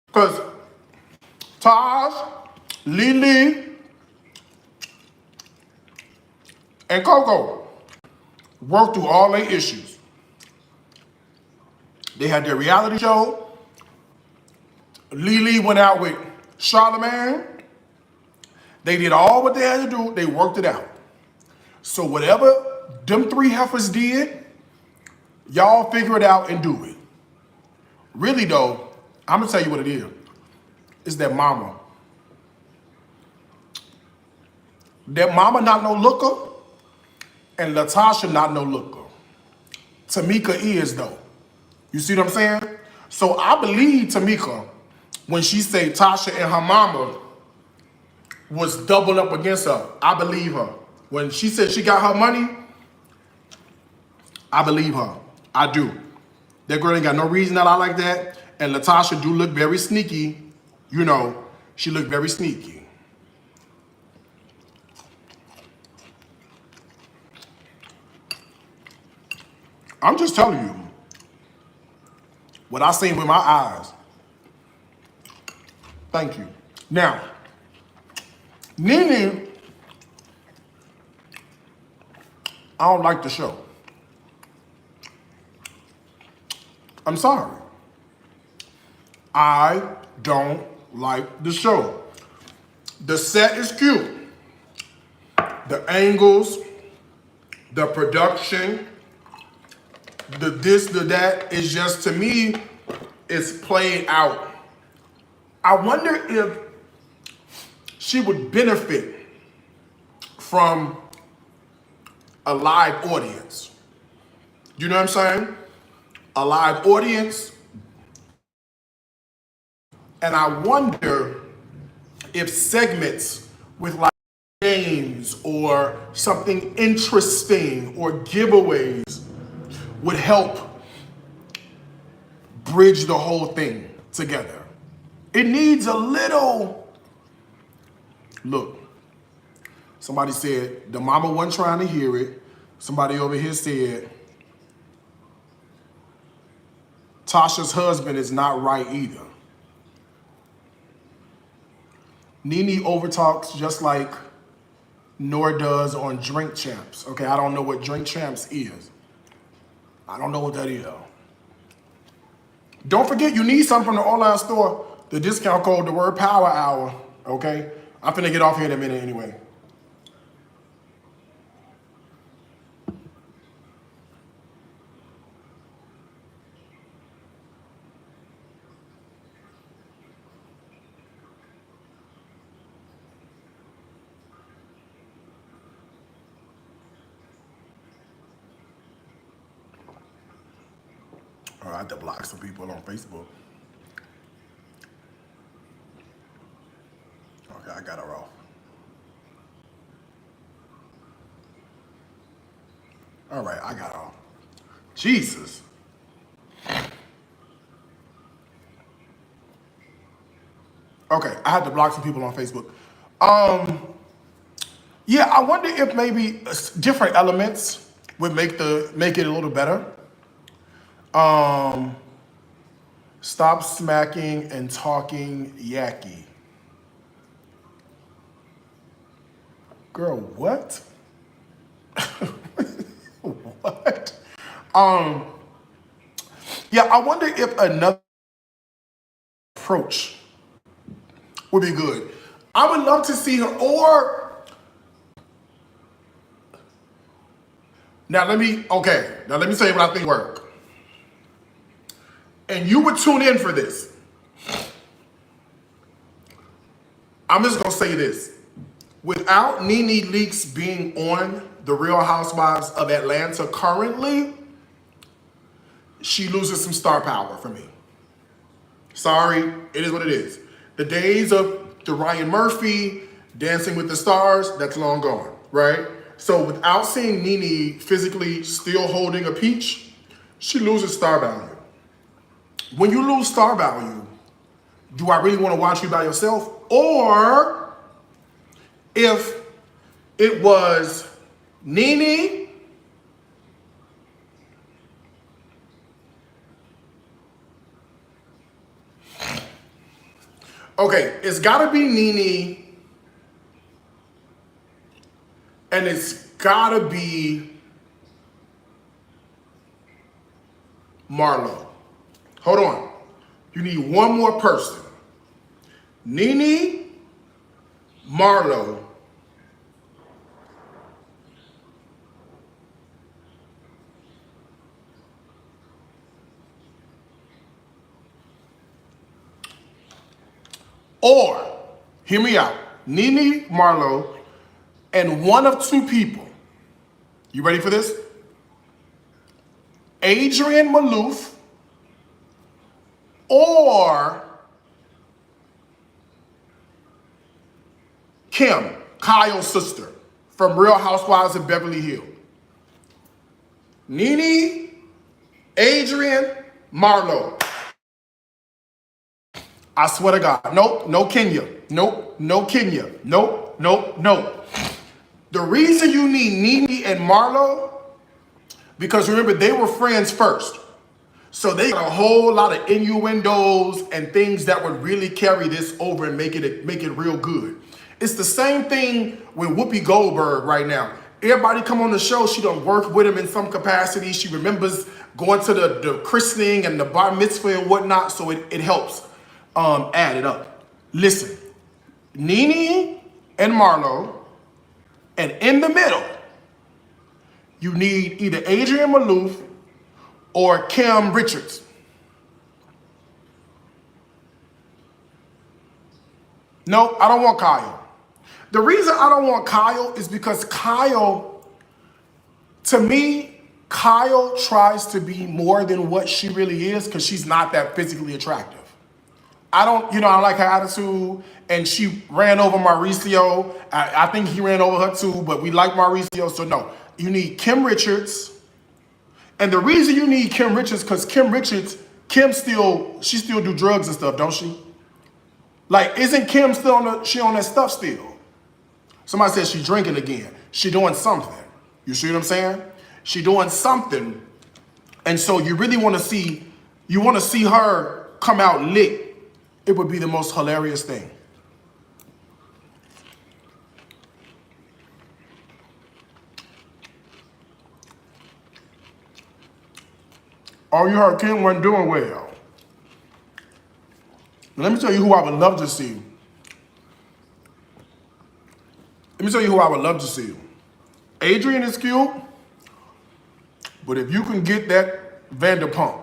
Because Taj, Lily, and Coco worked through all their issues. They had their reality show. Lily went out with Charlemagne. They did all what they had to do. They worked it out. So whatever them three heifers did, y'all figure it out and do it. Really though, I'm gonna tell you what it is. It's that mama. That mama not no looker, and Latasha not no looker. Tamika is though. You see what I'm saying? So I believe Tamika when she say Tasha and her mama was doubled up against her. I believe her. When she said she got her money, I believe her. I do. That girl ain't got no reason that I like that. And Latasha do look very sneaky. You know, she looked very sneaky. I'm just telling you what I seen with my eyes. Thank you. Now, Nene, I don't like the show. I'm sorry. I don't like the show. The set is cute. The angles, the production, the this, the that is just, to me, it's played out. I wonder if she would benefit from a live audience. You know what I'm saying? A live audience. And I wonder if segments with like names or something interesting or giveaways would help bridge the whole thing together. It needs a little, look, somebody said the mama wasn't trying to hear it. Somebody over here said Tasha's husband is not right either. Nene overtalks just like Nor does on Drink Champs. Okay, I don't know what Drink Champs is. I don't know what that is. Don't forget, you need something from the online store. The discount code, the word Power Hour. Okay, I'm finna get off here in a minute anyway. All right, I have to block some people on Facebook. Okay, I got her off. All right, I got her off. Jesus. Okay, I had to block some people on Facebook. Yeah, I wonder if maybe different elements would make it a little better. Stop smacking and talking yacky. Girl, what? What? Yeah, I wonder if another approach would be good. I would love to see her, or now let me say what I think work. And you would tune in for this. I'm just gonna say this. Without Nene Leaks being on The Real Housewives of Atlanta currently, she loses some star power for me. Sorry, it is what it is. The days of the Ryan Murphy, Dancing with the Stars, that's long gone, right? So without seeing Nene physically still holding a peach, she loses star value. When you lose star value, do I really want to watch you by yourself? Or if it was Nene, okay, it's gotta be Nene, and it's gotta be Marlo. Hold on. You need one more person. Nene, Marlo, or, hear me out, Nene, Marlo, and one of two people. You ready for this? Adrienne Maloof or Kim, Kyle's sister, from Real Housewives of Beverly Hills. Nene, Adrienne, Marlo. I swear to God. Nope, no Kenya. Nope, no Kenya. Nope, nope, nope. The reason you need Nene and Marlo, because remember, they were friends first. So they got a whole lot of innuendos and things that would really carry this over and make it real good. It's the same thing with Whoopi Goldberg right now. Everybody come on the show, she done work with him in some capacity. She remembers going to the christening and the bar mitzvah and whatnot, so it helps add it up. Listen, Nene and Marlo, and in the middle, you need either Adrienne Maloof or Kim Richards. No, I don't want Kyle. The reason I don't want Kyle is because Kyle, to me, Kyle tries to be more than what she really is because she's not that physically attractive. I don't, I don't like her attitude. And she ran over Mauricio. I think he ran over her too, but we like Mauricio, so no. You need Kim Richards. And the reason you need Kim Richards, because she still do drugs and stuff, don't she? Like, isn't Kim still she on that stuff still? Somebody said she drinking again. She doing something. You see what I'm saying? She doing something. And so you really want to see her come out lit. It would be the most hilarious thing. Oh, you heard Kim wasn't doing well. Let me tell you who I would love to see. Adrian is cute, but if you can get that Vanderpump.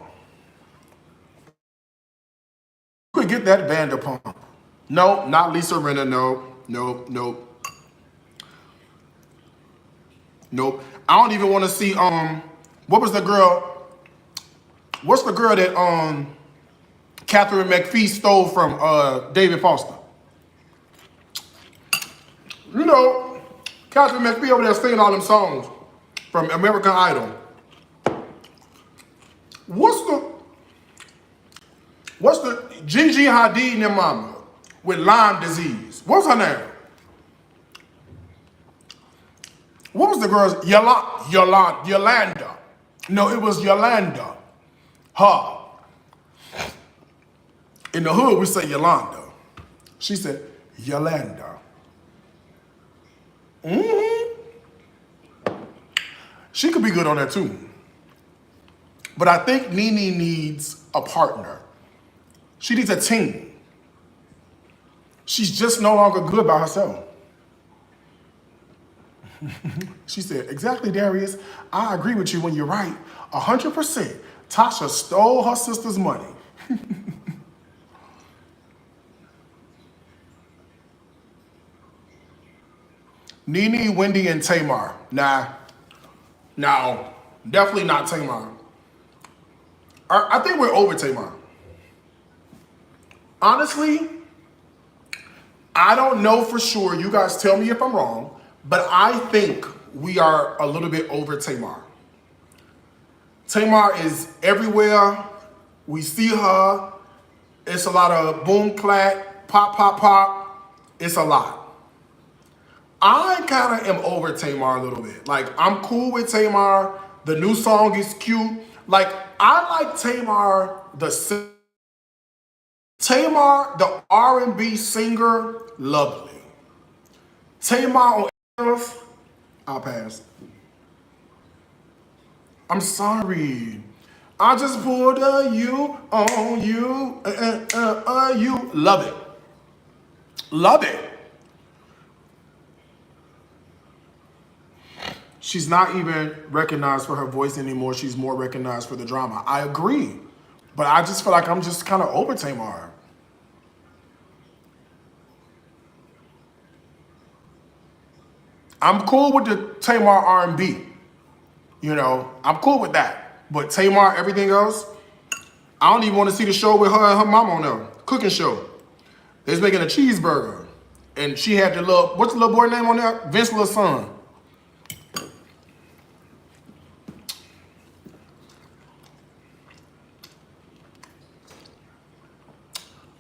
No, not Lisa Rinna, no. Nope. I don't even want to see, what's the girl that, Catherine McPhee stole from, David Foster? You know, Catherine McPhee over there singing all them songs from American Idol. What's the Gigi Hadid and their mama with Lyme disease? What's her name? What was the girl's Yolanda? No, it was Yolanda. Her. In the hood, we say Yolanda. She said Yolanda. She could be good on that too. But I think Nene needs a partner. She needs a team. She's just no longer good by herself. She said, exactly, Darius. I agree with you when you're right. 100%. Tasha stole her sister's money. Nene, Wendy, and Tamar. Nah. No. Definitely not Tamar. I think we're over Tamar. Honestly, I don't know for sure. You guys tell me if I'm wrong, but I think we are a little bit over Tamar. Tamar is everywhere. We see her. It's a lot of boom, clap, pop, pop, pop. It's a lot. I kind of am over Tamar a little bit. Like, I'm cool with Tamar. The new song is cute. Like, I like Tamar, the R&B singer, lovely. Tamar on earth, I'll pass. I'm sorry. I just pulled a you on you, you. Love it. Love it. She's not even recognized for her voice anymore. She's more recognized for the drama. I agree. But I just feel like I'm just kind of over Tamar. I'm cool with the Tamar R&B. You know, I'm cool with that. But Tamar, everything else, I don't even want to see the show with her and her mom on there. Cooking show. They was making a cheeseburger. And she had the little, what's the little boy name on there? Vince's little son.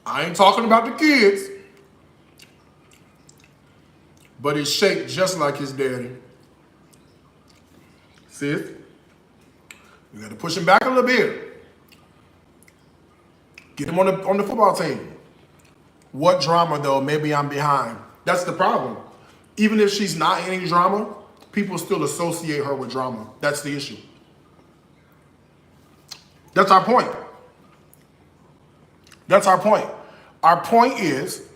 I ain't talking about the kids. But it's shaped just like his daddy. See it? You got to push him back a little bit. Get him on the football team. What drama, though? Maybe I'm behind. That's the problem. Even if she's not in any drama, people still associate her with drama. That's the issue. That's our point. That's our point. Our point is,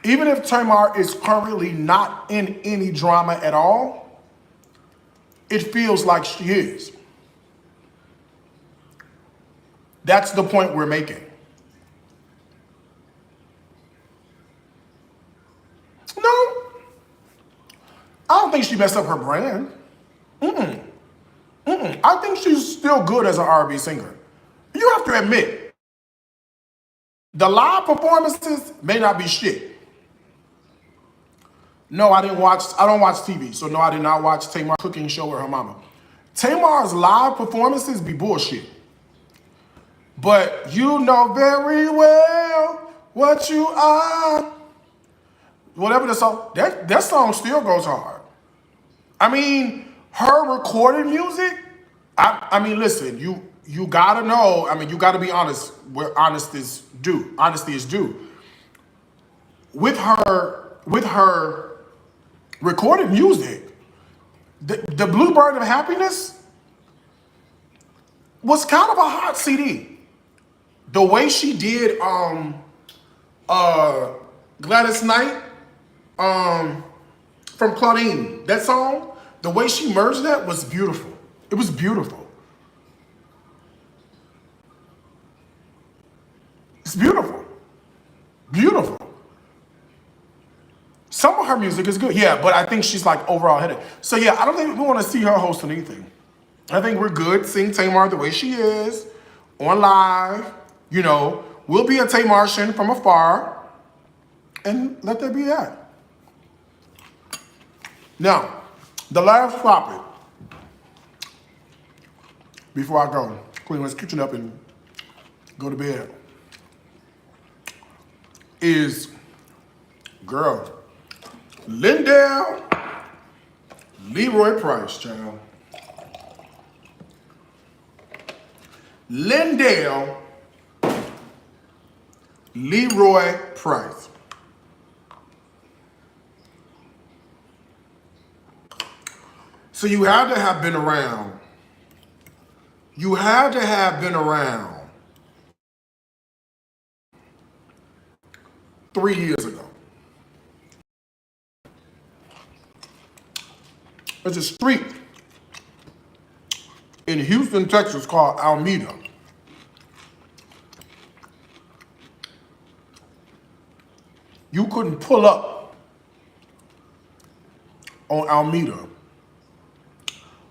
even if Tamar is currently not in any drama at all, it feels like she is. That's the point we're making. No, I don't think she messed up her brand. I think she's still good as an R&B singer. You have to admit, The live performances may not be shit. No, I don't watch TV, so no, I did not watch Tamar's cooking show with her mama. Tamar's live performances be bullshit. But you know very well what you are. Whatever the song, that song still goes hard. I mean, her recorded music, I mean, listen, you gotta know, I mean, you gotta be honest where honesty is due. With her recorded music, the Bluebird of Happiness was kind of a hot CD. The way she did Gladys Knight from Claudine, that song, the way she merged that was beautiful. It was beautiful. It's beautiful. Beautiful. Some of her music is good, yeah, but I think she's like overall headed. So yeah, I don't think we want to see her host anything. I think we're good seeing Tamar the way she is on live. You know, we'll be a Tamartian from afar, and let that be that. Now, the last topic before I go, clean this kitchen up and go to bed, is, girl, Lindell Leroy Price, child. Lindell Leroy Price. So you had to have been around. You had to have been around 3 years ago. There's a street in Houston, Texas called Alameda. You couldn't pull up on Alameda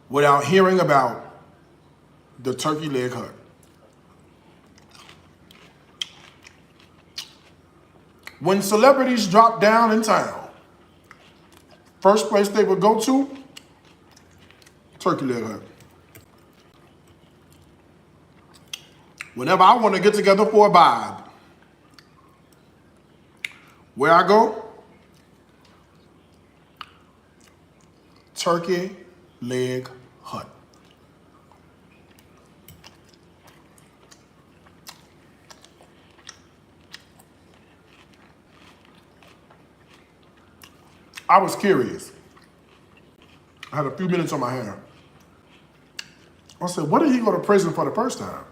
without hearing about the turkey leg hut. When celebrities drop down in town, first place they would go to, turkey leg hut. Whenever I want to get together for a vibe, where I go, turkey leg hut. I was curious. I had a few minutes on my hand. I said, what did he go to prison for the first time?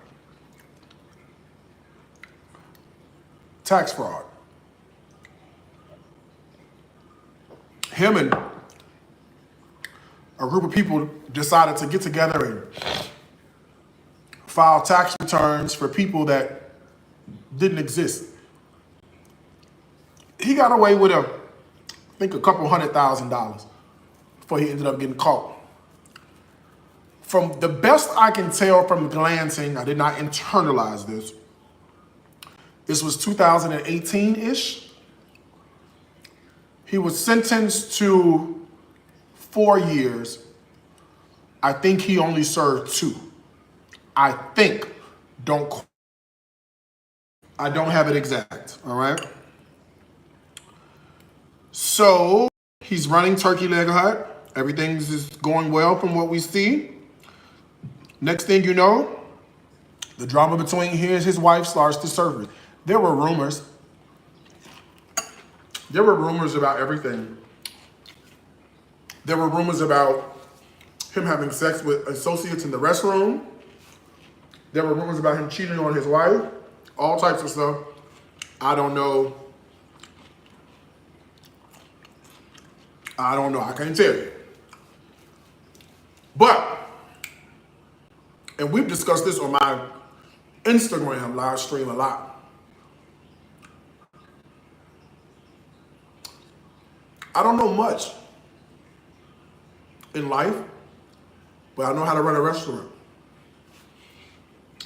Tax fraud. Him and a group of people decided to get together and file tax returns for people that didn't exist. He got away with I think a couple $100,000 before he ended up getting caught. From the best I can tell from glancing, I did not internalize this. This was 2018-ish. He was sentenced to 4 years. I think he only served 2. I think. I don't have it exact, all right? So he's running Turkey Leg Hut. Everything's just going well from what we see. Next thing you know, the drama between he and his wife starts to surface. There were rumors. There were rumors about everything. There were rumors about him having sex with associates in the restroom. There were rumors about him cheating on his wife. All types of stuff. I don't know. I can't tell you. But, and we've discussed this on my Instagram live stream a lot. I don't know much in life, but I know how to run a restaurant.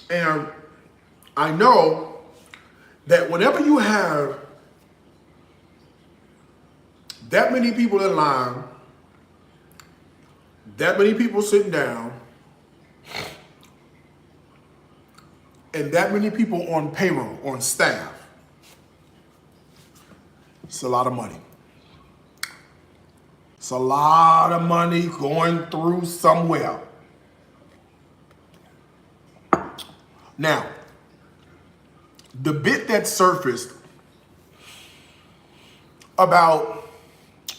And I know that whenever you have that many people in line, that many people sitting down, and that many people on payroll, on staff, it's a lot of money. It's a lot of money going through somewhere. Now, the bit that surfaced about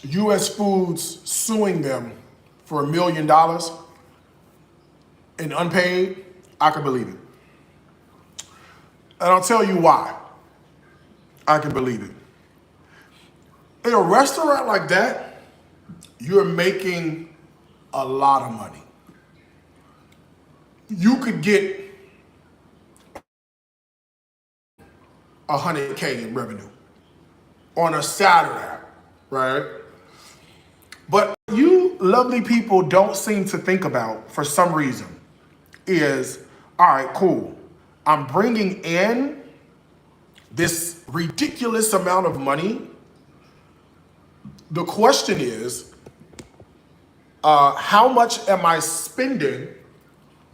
U.S. Foods suing them for $1 million in unpaid, I can believe it. And I'll tell you why I can believe it. In a restaurant like that, you're making a lot of money. You could get $100K in revenue on a Saturday, right? But you lovely people don't seem to think about, for some reason, is, all right, cool. I'm bringing in this ridiculous amount of money. The question is, how much am I spending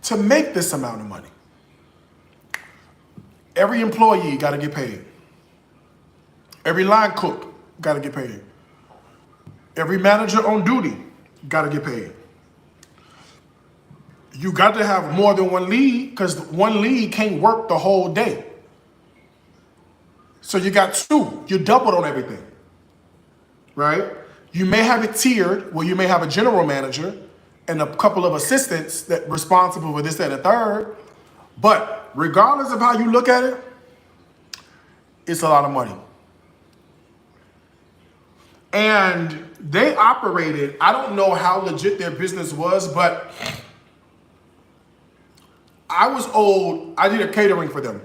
to make this amount of money? Every employee got to get paid. Every line cook got to get paid. Every manager on duty got to get paid. You got to have more than one lead because one lead can't work the whole day. So you got two. You doubled on everything, right? You may have it tiered where you may have a general manager and a couple of assistants that are responsible for this, that, and the third. But regardless of how you look at it, it's a lot of money. And they operated, I don't know how legit their business was, but I did a catering for them.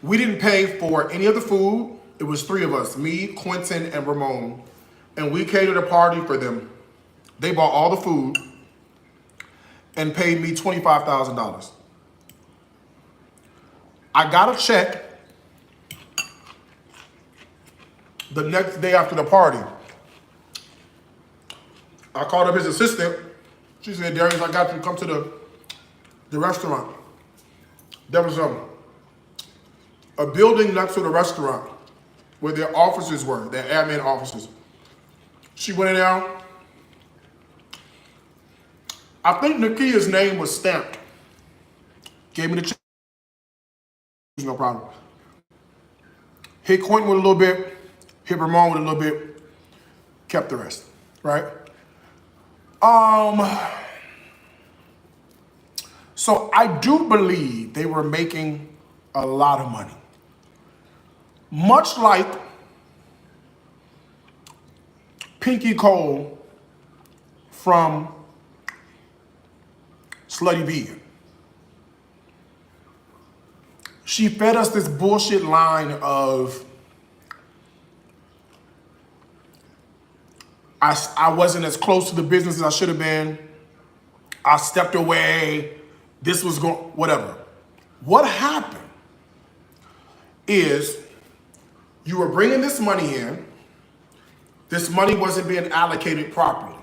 We didn't pay for any of the food. It was three of us, me, Quentin, and Ramon. And we catered a party for them. They bought all the food and paid me $25,000. I got a check the next day after the party. I called up his assistant. She said, Darius, I got you to come to the restaurant. There was a building next to the restaurant where their offices were, their admin offices. She went in there. I think Nakia's name was stamped. Gave me the check. No problem. Hit Quentin with a little bit, hit Ramon with a little bit, kept the rest, right? So I do believe they were making a lot of money. Much like Pinky Cole from Slutty Vegan. She fed us this bullshit line of, I wasn't as close to the business as I should have been. I stepped away. This was going, whatever. What happened is you were bringing this money in. This money wasn't being allocated properly.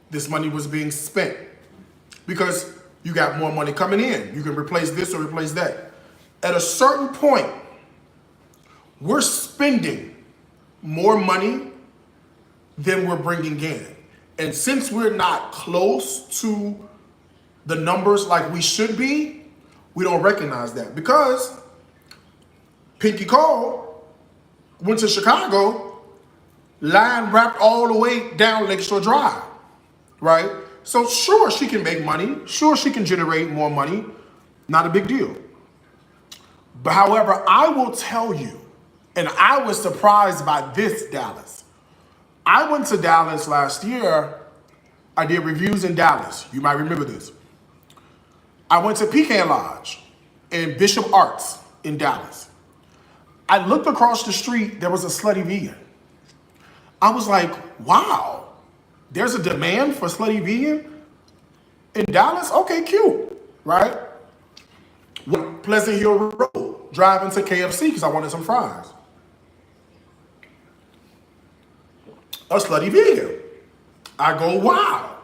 This money was being spent because you got more money coming in. You can replace this or replace that. At a certain point, we're spending more money than we're bringing in. And since we're not close to the numbers like we should be, we don't recognize that. Because Pinky Cole went to Chicago, line wrapped all the way down Lakeshore Drive, right? So sure, she can make money. Sure, she can generate more money. Not a big deal. But however, I will tell you, and I was surprised by this, Dallas. I went to Dallas last year. I did reviews in Dallas. You might remember this. I went to Pecan Lodge in Bishop Arts in Dallas. I looked across the street, there was a Slutty Vegan. I was like, wow, there's a demand for Slutty Vegan in Dallas? Okay, cute, right? Pleasant Hill Road. driving to KFC because I wanted some fries. A slutty vegan. I go, wow.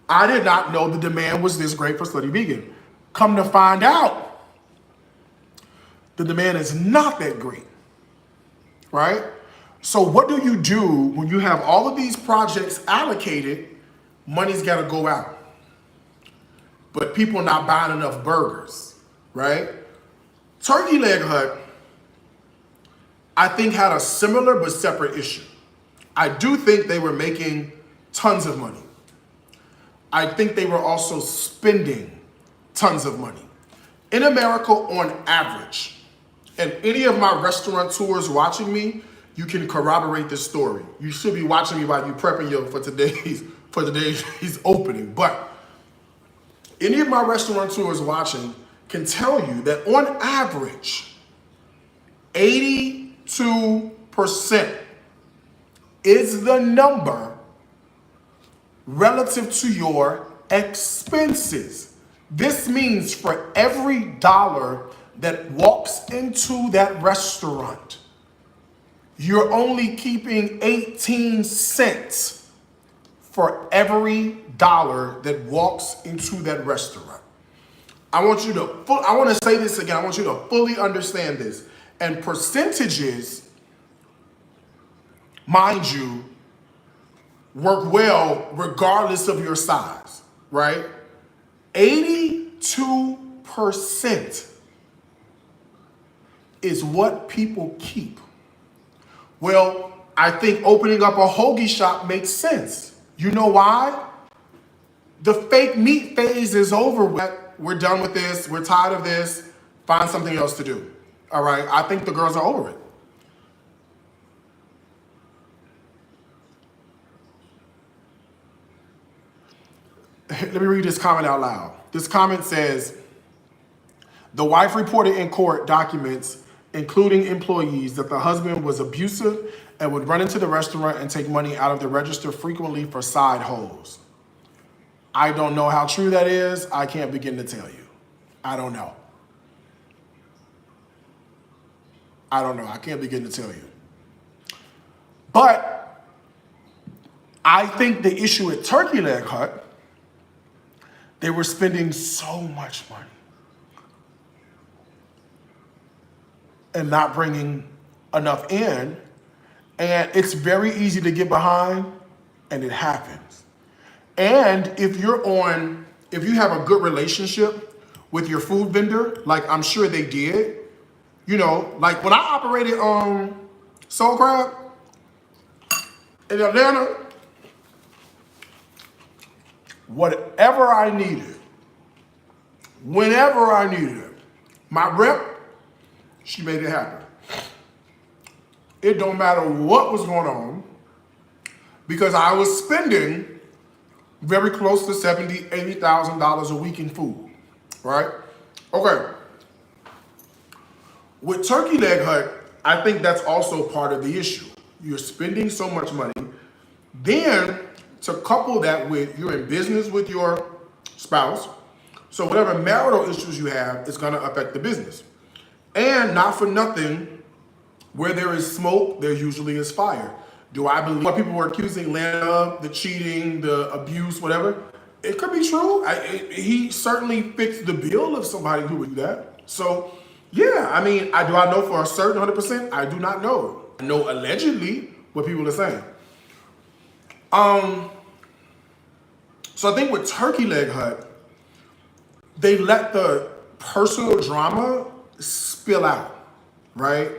I did not know the demand was this great for slutty vegan. Come to find out, the demand is not that great, right? So what do you do when you have all of these projects allocated? Money's got to go out, but people not buying enough burgers, right? Turkey Leg Hut, I think, had a similar but separate issue. I do think they were making tons of money. I think they were also spending tons of money. In America, on average, and any of my restaurateurs watching me, you can corroborate this story. You should be watching me while you're prepping for today's opening. But any of my restaurateurs watching can tell you that on average, 82% is the number relative to your expenses. This means for every dollar that walks into that restaurant, you're only keeping 18 cents for every dollar that walks into that restaurant. I want to say this again. I want you to fully understand this. And percentages, mind you, work well regardless of your size, right? 82% is what people keep. Well, I think opening up a hoagie shop makes sense. You know why? The fake meat phase is over with. We're done with this. We're tired of this. Find something else to do. All right? I think the girls are over it. Let me read this comment out loud. This comment says, the wife reported in court documents, including employees, that the husband was abusive and would run into the restaurant and take money out of the register frequently for side holes. I don't know how true that is. I can't begin to tell you. I don't know. I can't begin to tell you. But I think the issue at Turkey Leg Hut, they were spending so much money and not bringing enough in. And it's very easy to get behind, and it happens. And if you have a good relationship with your food vendor, like I'm sure they did, like when I operated Soul Crab in Atlanta, whatever I needed, whenever I needed it, my rep, she made it happen. It don't matter what was going on, because I was spending very close to $70,000, $80,000 a week in food, right? Okay. With Turkey Leg Hut, I think that's also part of the issue. You're spending so much money. Then to couple that with you're in business with your spouse, so whatever marital issues you have is gonna affect the business. And not for nothing, where there is smoke, there usually is fire. Do I believe what people were accusing Lana of, the cheating, the abuse, whatever? It could be true. He certainly fits the bill of somebody who would do that. So, yeah, I mean, do I know for a certain 100%? I do not know. I know allegedly what people are saying. So I think with Turkey Leg Hut, they let the personal drama spill out, right?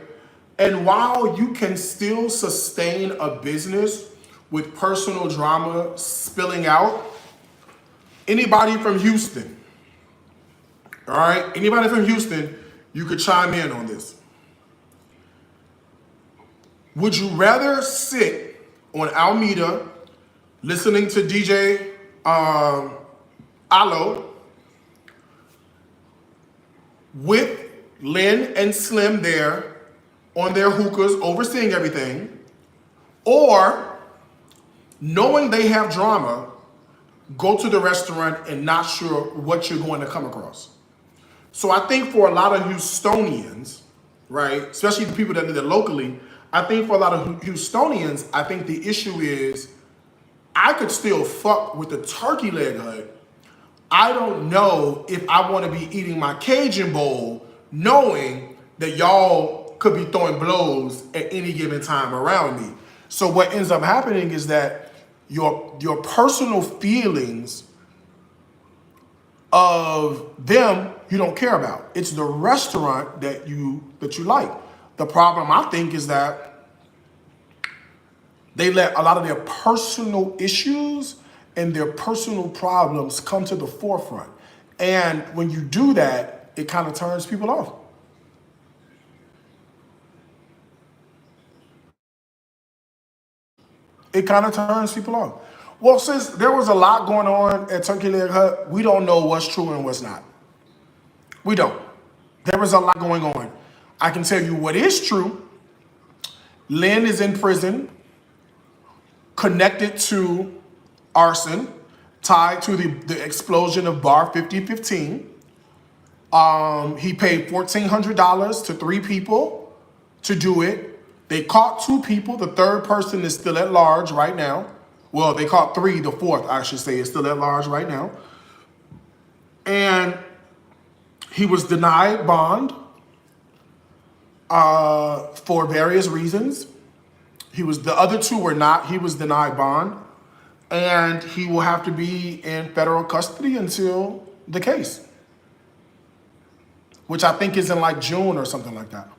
And while you can still sustain a business with personal drama spilling out, anybody from Houston, all right? Anybody from Houston, you could chime in on this. Would you rather sit on Alameda listening to DJ Alo with Lynn and Slim there on their hookahs, overseeing everything, or knowing they have drama, go to the restaurant and not sure what you're going to come across? So I think for a lot of Houstonians, right, especially the people that live there locally, I think for a lot of Houstonians, I think the issue is I could still fuck with the turkey leg hut. I don't know if I want to be eating my Cajun bowl knowing that y'all could be throwing blows at any given time around me. So what ends up happening is that your personal feelings of them you don't care about. It's the restaurant that you like. The problem I think is that they let a lot of their personal issues and their personal problems come to the forefront. And when you do that, it kind of turns people off. It kind of turns people off. Well, since there was a lot going on at Turkey Leg Hut, we don't know what's true and what's not. We don't. There is a lot going on. I can tell you what is true. Lynn is in prison, connected to arson, tied to the explosion of Bar 5015. He paid $1,400 to 3 people to do it. They caught 2 people. The 3rd person is still at large right now. Well, they caught 3. The 4th, I should say, is still at large right now. And he was denied bond for various reasons. The other 2 were not. He was denied bond. And he will have to be in federal custody until the case, which I think is in like June or something like that.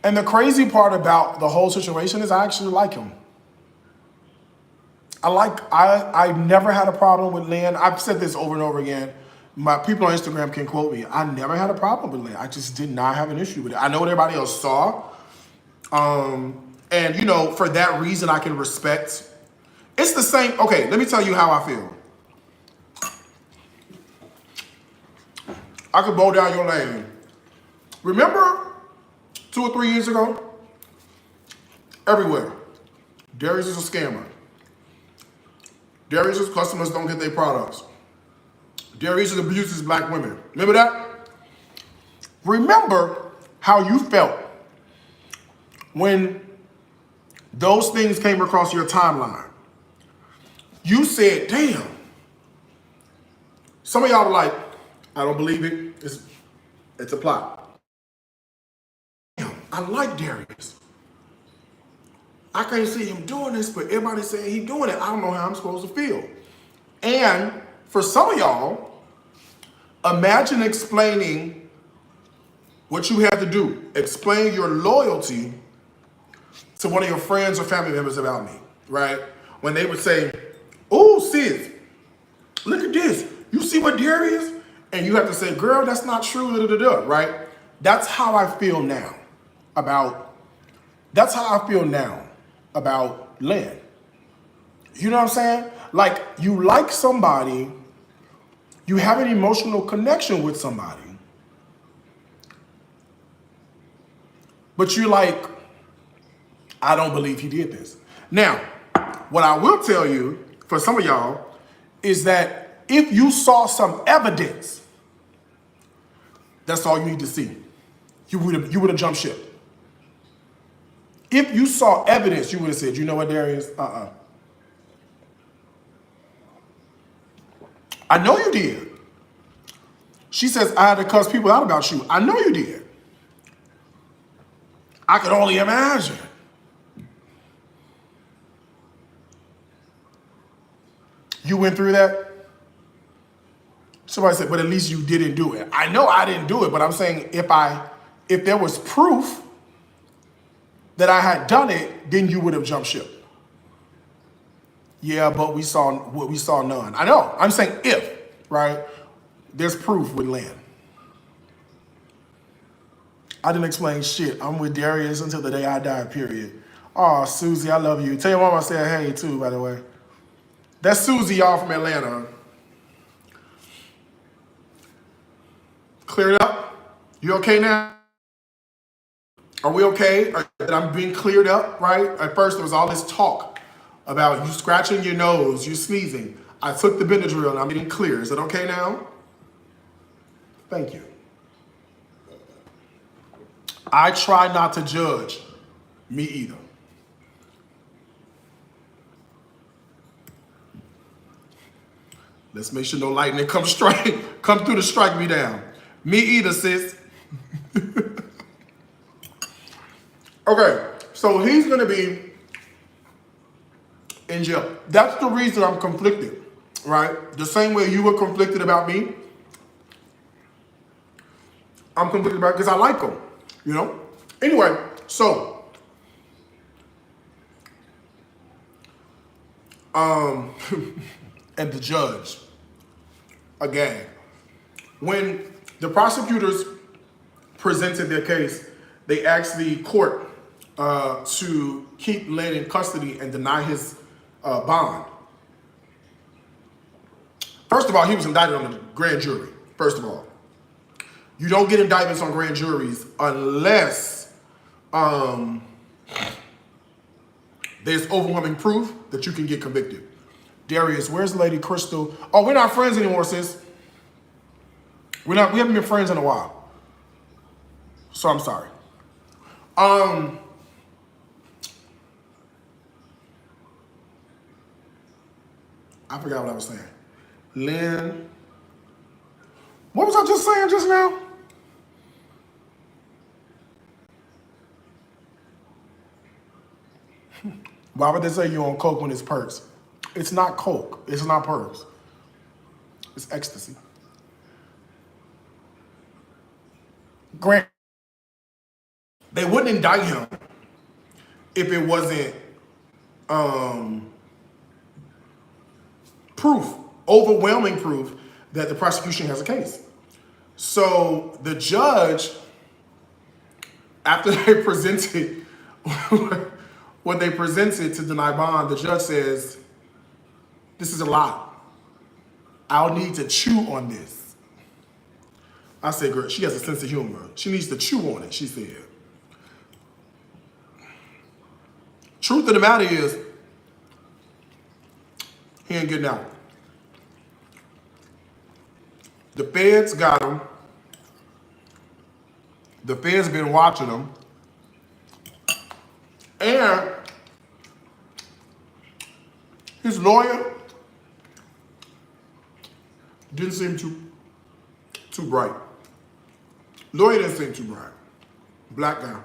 And the crazy part about the whole situation is I actually like him. I never had a problem with Lynn. I've said this over and over again. My people on Instagram can quote me. I never had a problem with Lynn. I just did not have an issue with it. I know what everybody else saw. And you know, for that reason, I can respect. It's the same. Okay, let me tell you how I feel. I could bow down your lane. Remember 2 or 3 years ago? Everywhere. Darius is a scammer. Darius's customers don't get their products. Darius abuses black women. Remember that? Remember how you felt when those things came across your timeline. You said, damn. Some of y'all were like, I don't believe it. It's a plot. Damn, I like Darius. I can't see him doing this, but everybody's saying he's doing it. I don't know how I'm supposed to feel. And for some of y'all, imagine explaining what you had to do. Explain your loyalty to one of your friends or family members about me, right? When they would say, oh, sis, look at this. You see what Darius? And you have to say, girl, that's not true, right? That's how I feel now about Lynn. You know what I'm saying? Like, you like somebody, you have an emotional connection with somebody, but you're like, I don't believe he did this. Now, what I will tell you, for some of y'all, is that if you saw some evidence, that's all you need to see. You would have jumped ship. If you saw evidence, you would have said, you know what, Darius? I know you did. She says, I had to cuss people out about you. I know you did. I could only imagine. You went through that? Somebody said, but at least you didn't do it. I know I didn't do it, but I'm saying if there was proof that I had done it, then you would have jumped ship. Yeah, but we saw none. I know. I'm saying if, right? There's proof with Lynn. I didn't explain shit. I'm with Darius until the day I die, period. Oh, Susie, I love you. Tell your mama I said hey, too, by the way. That's Susie, y'all, from Atlanta. Cleared up? You okay now? Are we okay? That I'm being cleared up, right? At first, there was all this talk about you scratching your nose, you sneezing. I took the Benadryl and I'm getting clear. Is it okay now? Thank you. I try not to judge. Me either. Let's make sure no lightning come through to strike me down. Me either, sis. Okay, so he's gonna be in jail. That's the reason I'm conflicted, right? The same way you were conflicted about me, I'm conflicted about because I like him, you know? Anyway, so and the judge, again, when the prosecutors presented their case, they asked the court to keep Len in custody and deny his bond. First of all, he was indicted on the grand jury. First of all, you don't get indictments on grand juries unless there's overwhelming proof that you can get convicted. Darius, where's Lady Crystal? Oh, we're not friends anymore, sis. We haven't been friends in a while. So I'm sorry. I forgot what I was saying. Lynn. What was I just saying just now? Why would they say you're on coke when it's perks? It's not coke. It's not perks. It's ecstasy. Grant, they wouldn't indict him if it wasn't proof, overwhelming proof that the prosecution has a case. So the judge, after they presented what they presented to deny bond, the judge says, this is a lot. I'll need to chew on this. I said, girl, she has a sense of humor. She needs to chew on it, she said. Truth of the matter is, he ain't getting out. The feds got him. The feds been watching him. And his lawyer didn't seem too bright. Lawyer didn't seem too bright. Black guy.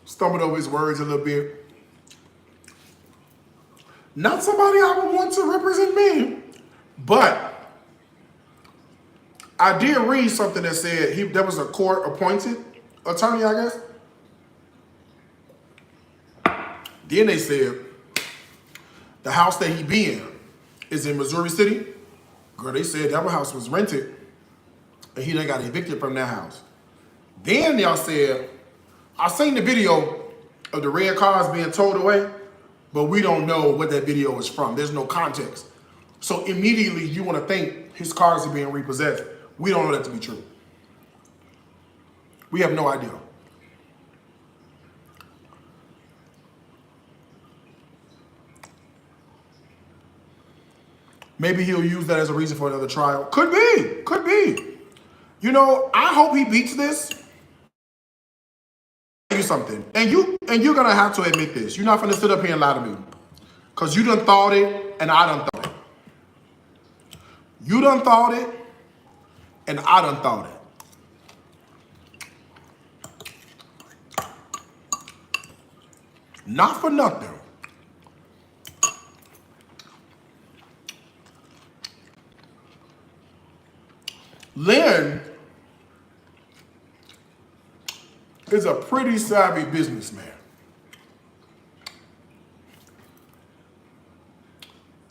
Stumbled over his words a little bit. Not somebody I would want to represent me, but I did read something that said there was a court-appointed attorney, I guess. Then they said the house that he be in is in Missouri City. Girl, they said that house was rented and he done got evicted from that house. Then y'all said, I seen the video of the red cars being towed away, but we don't know what that video is from. There's no context. So immediately you want to think his cars are being repossessed. We don't know that to be true. We have no idea. Maybe he'll use that as a reason for another trial. Could be, could be. You know, I hope he beats this. Tell you something, and you're gonna have to admit this. You're not gonna sit up here and lie to me, cause you done thought it and I done thought it. You done thought it and I done thought it. Not for nothing. Lynn is a pretty savvy businessman.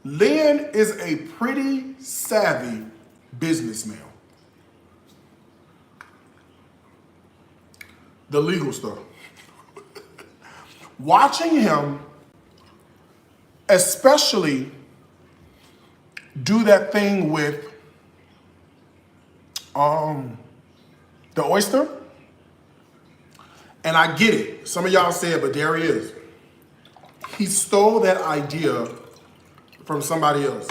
Lynn is a pretty savvy businessman. The legal stuff. Watching him, especially do that thing with the oyster, and I get it. Some of y'all said, but there he is. He stole that idea from somebody else.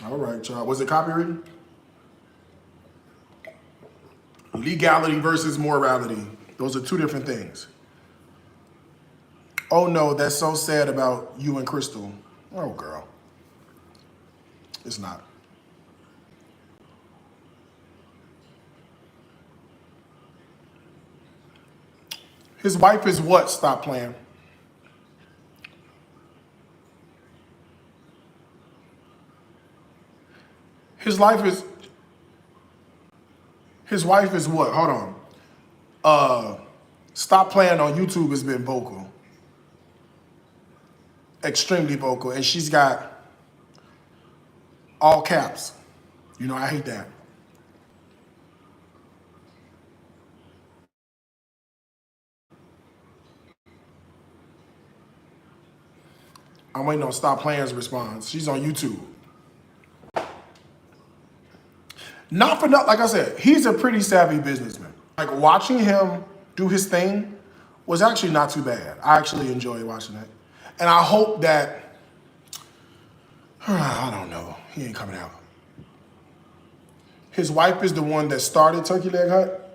All right, child. Was it copywritten? Legality versus morality. Those are two different things. Oh no, that's so sad about you and Crystal. Oh girl. It's not. His wife is what? Stop playing. His wife is what? Hold on. Stop playing on YouTube has been vocal. Extremely vocal. And she's got all caps. You know, I hate that. I'm waiting on Stop Playing's response. She's on YouTube. Not for nothing, like I said, he's a pretty savvy businessman. Like watching him do his thing was actually not too bad. I actually enjoyed watching it. And I hope that, I don't know, he ain't coming out. His wife is the one that started Turkey Leg Hut.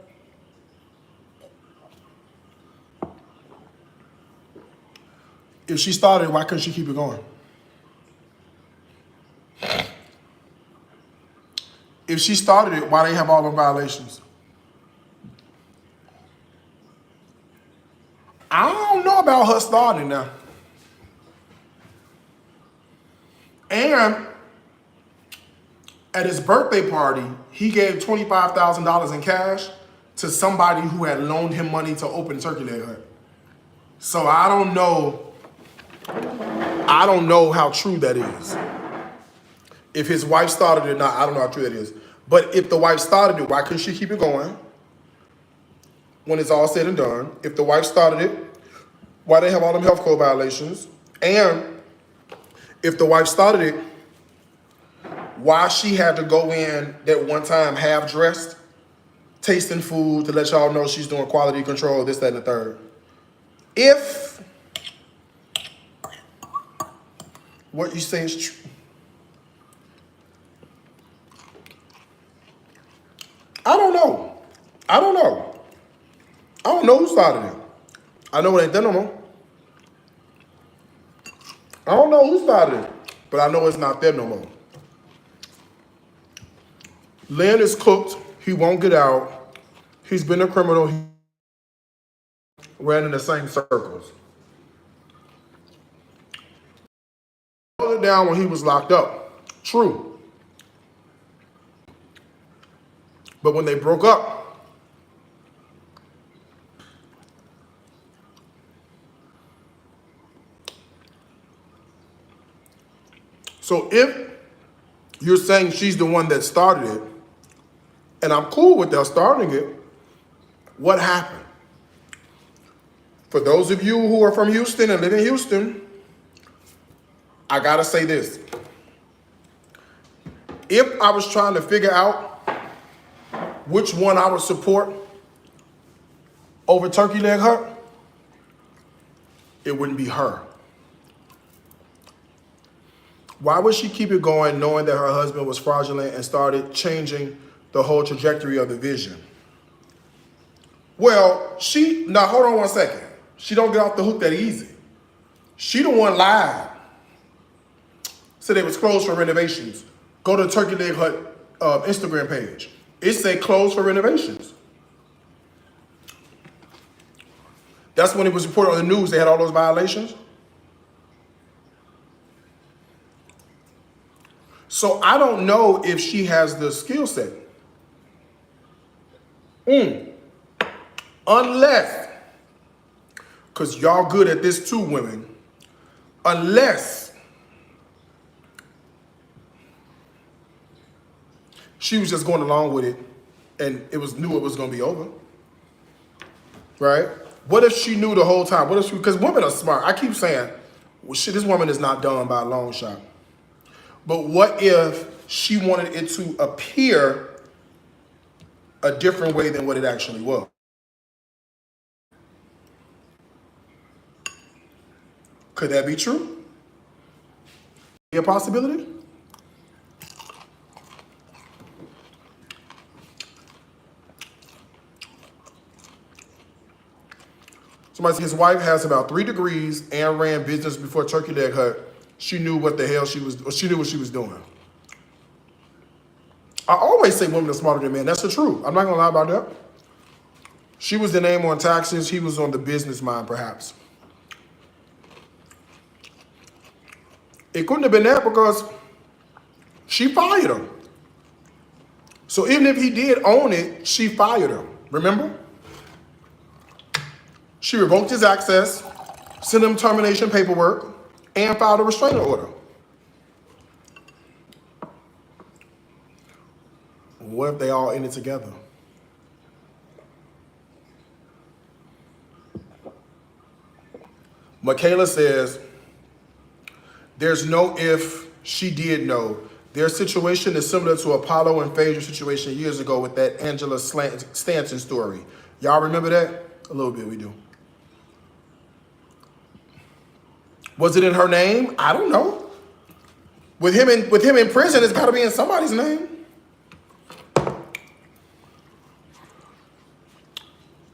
If she started, why couldn't she keep it going? If she started it, why they have all the violations? I don't know about her starting now. And at his birthday party, he gave $25,000 in cash to somebody who had loaned him money to open Turkey Leg Hut. So I don't know how true that is. If his wife started it or not, I don't know how true that is. But if the wife started it, why couldn't she keep it going? When it's all said and done, if the wife started it, why they have all them health code violations? And if the wife started it, why she had to go in that one time half dressed, tasting food to let y'all know she's doing quality control, this, that, and the third. If what you say is true, I don't know. I don't know who started it. I know it ain't them no more. I don't know who started it, but I know it's not them no more. Lynn is cooked. He won't get out. He's been a criminal. He ran in the same circles. He held it down when he was locked up. True. But when they broke up, so if you're saying she's the one that started it, and I'm cool with them starting it, what happened? For those of you who are from Houston and live in Houston, I gotta say this. If I was trying to figure out which one I would support over Turkey Leg Hut, it wouldn't be her. Why would she keep it going knowing that her husband was fraudulent and started changing the whole trajectory of the vision? Well, now hold on one second. She don't get off the hook that easy. She the one lied. Said it was closed for renovations. Go to Turkey Leg Hut Instagram page. It said closed for renovations. That's when it was reported on the news they had all those violations. So I don't know if she has the skill set. Unless, because y'all good at this too, women, unless she was just going along with it and knew it was going to be over, right? What if she knew the whole time? What if because women are smart. I keep saying, well, shit, this woman is not done by a long shot. But what if she wanted it to appear a different way than what it actually was? Could that be true? Be a possibility? Somebody said his wife has about 3 degrees and ran business before Turkey Leg Hut. She knew what the hell she was, or she knew what she was doing. I always say women are smarter than men. That's the truth. I'm not gonna lie about that. She was the name on taxes. He was on the business mind, perhaps. It couldn't have been that because she fired him. So even if he did own it, she fired him. Remember? She revoked his access, sent him termination paperwork, and filed a restraining order. What if they all in it together? Michaela says, there's no if she did know. Their situation is similar to Apollo and Phaedra's situation years ago with that Angela Stanton story. Y'all remember that? A little bit, we do. Was it in her name? I don't know. With him in prison, it's got to be in somebody's name.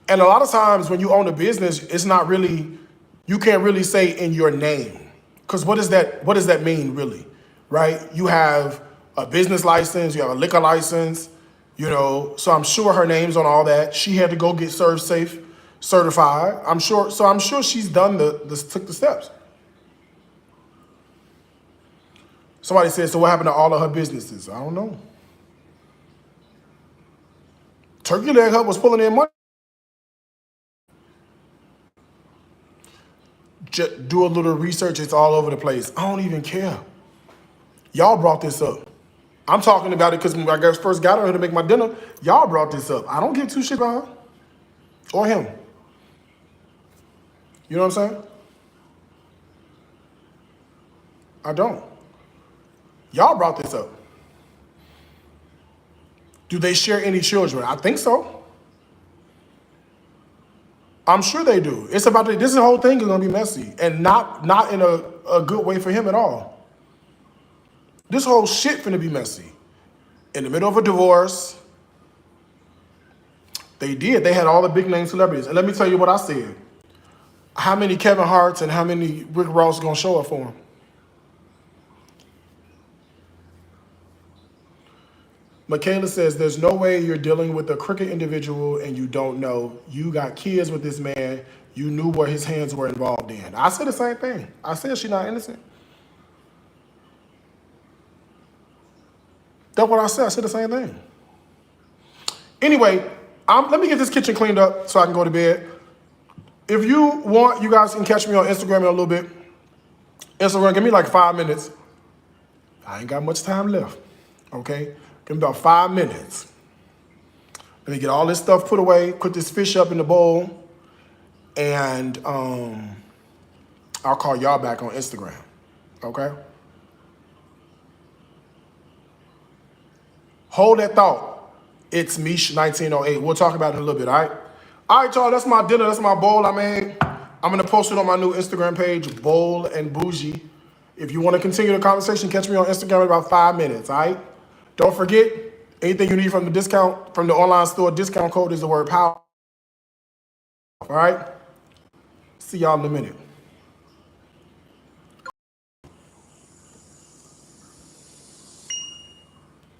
And a lot of times when you own a business, it's not really, you can't really say in your name. Because what does that mean really, right? You have a business license, you have a liquor license, you know, so I'm sure her name's on all that. She had to go get Serve Safe certified. I'm sure she's done took the steps. Somebody said, so what happened to all of her businesses? I don't know. Turkey Leg Hut was pulling in money. Just do a little research, it's all over the place. I don't even care. Y'all brought this up. I'm talking about it because when I first got her to make my dinner, y'all brought this up. I don't give two shit about her or him. You know what I'm saying? I don't. Y'all brought this up. Do they share any children? I think so. I'm sure they do. It's about this whole thing is gonna be messy and not in a good way for him at all. This whole shit finna be messy. In the middle of a divorce, they had all the big name celebrities. And let me tell you what I said. How many Kevin Harts and how many Rick Ross gonna show up for him? Michaela says, there's no way you're dealing with a crooked individual and you don't know. You got kids with this man. You knew what his hands were involved in. I said the same thing. I said she's not innocent. That's what I said. I said the same thing. Anyway, let me get this kitchen cleaned up so I can go to bed. If you want, you guys can catch me on Instagram in a little bit. Instagram, give me like 5 minutes. I ain't got much time left, okay? Give me about 5 minutes. Let me get all this stuff put away, put this fish up in the bowl, and I'll call y'all back on Instagram, okay? Hold that thought. It's Mish1908. We'll talk about it in a little bit, all right? All right, y'all, that's my dinner. That's my bowl I made. I'm going to post it on my new Instagram page, Bowl and Bougie. If you want to continue the conversation, catch me on Instagram in about 5 minutes, all right? Don't forget, anything you need from the online store, discount code is the word POWER. All right? See y'all in a minute.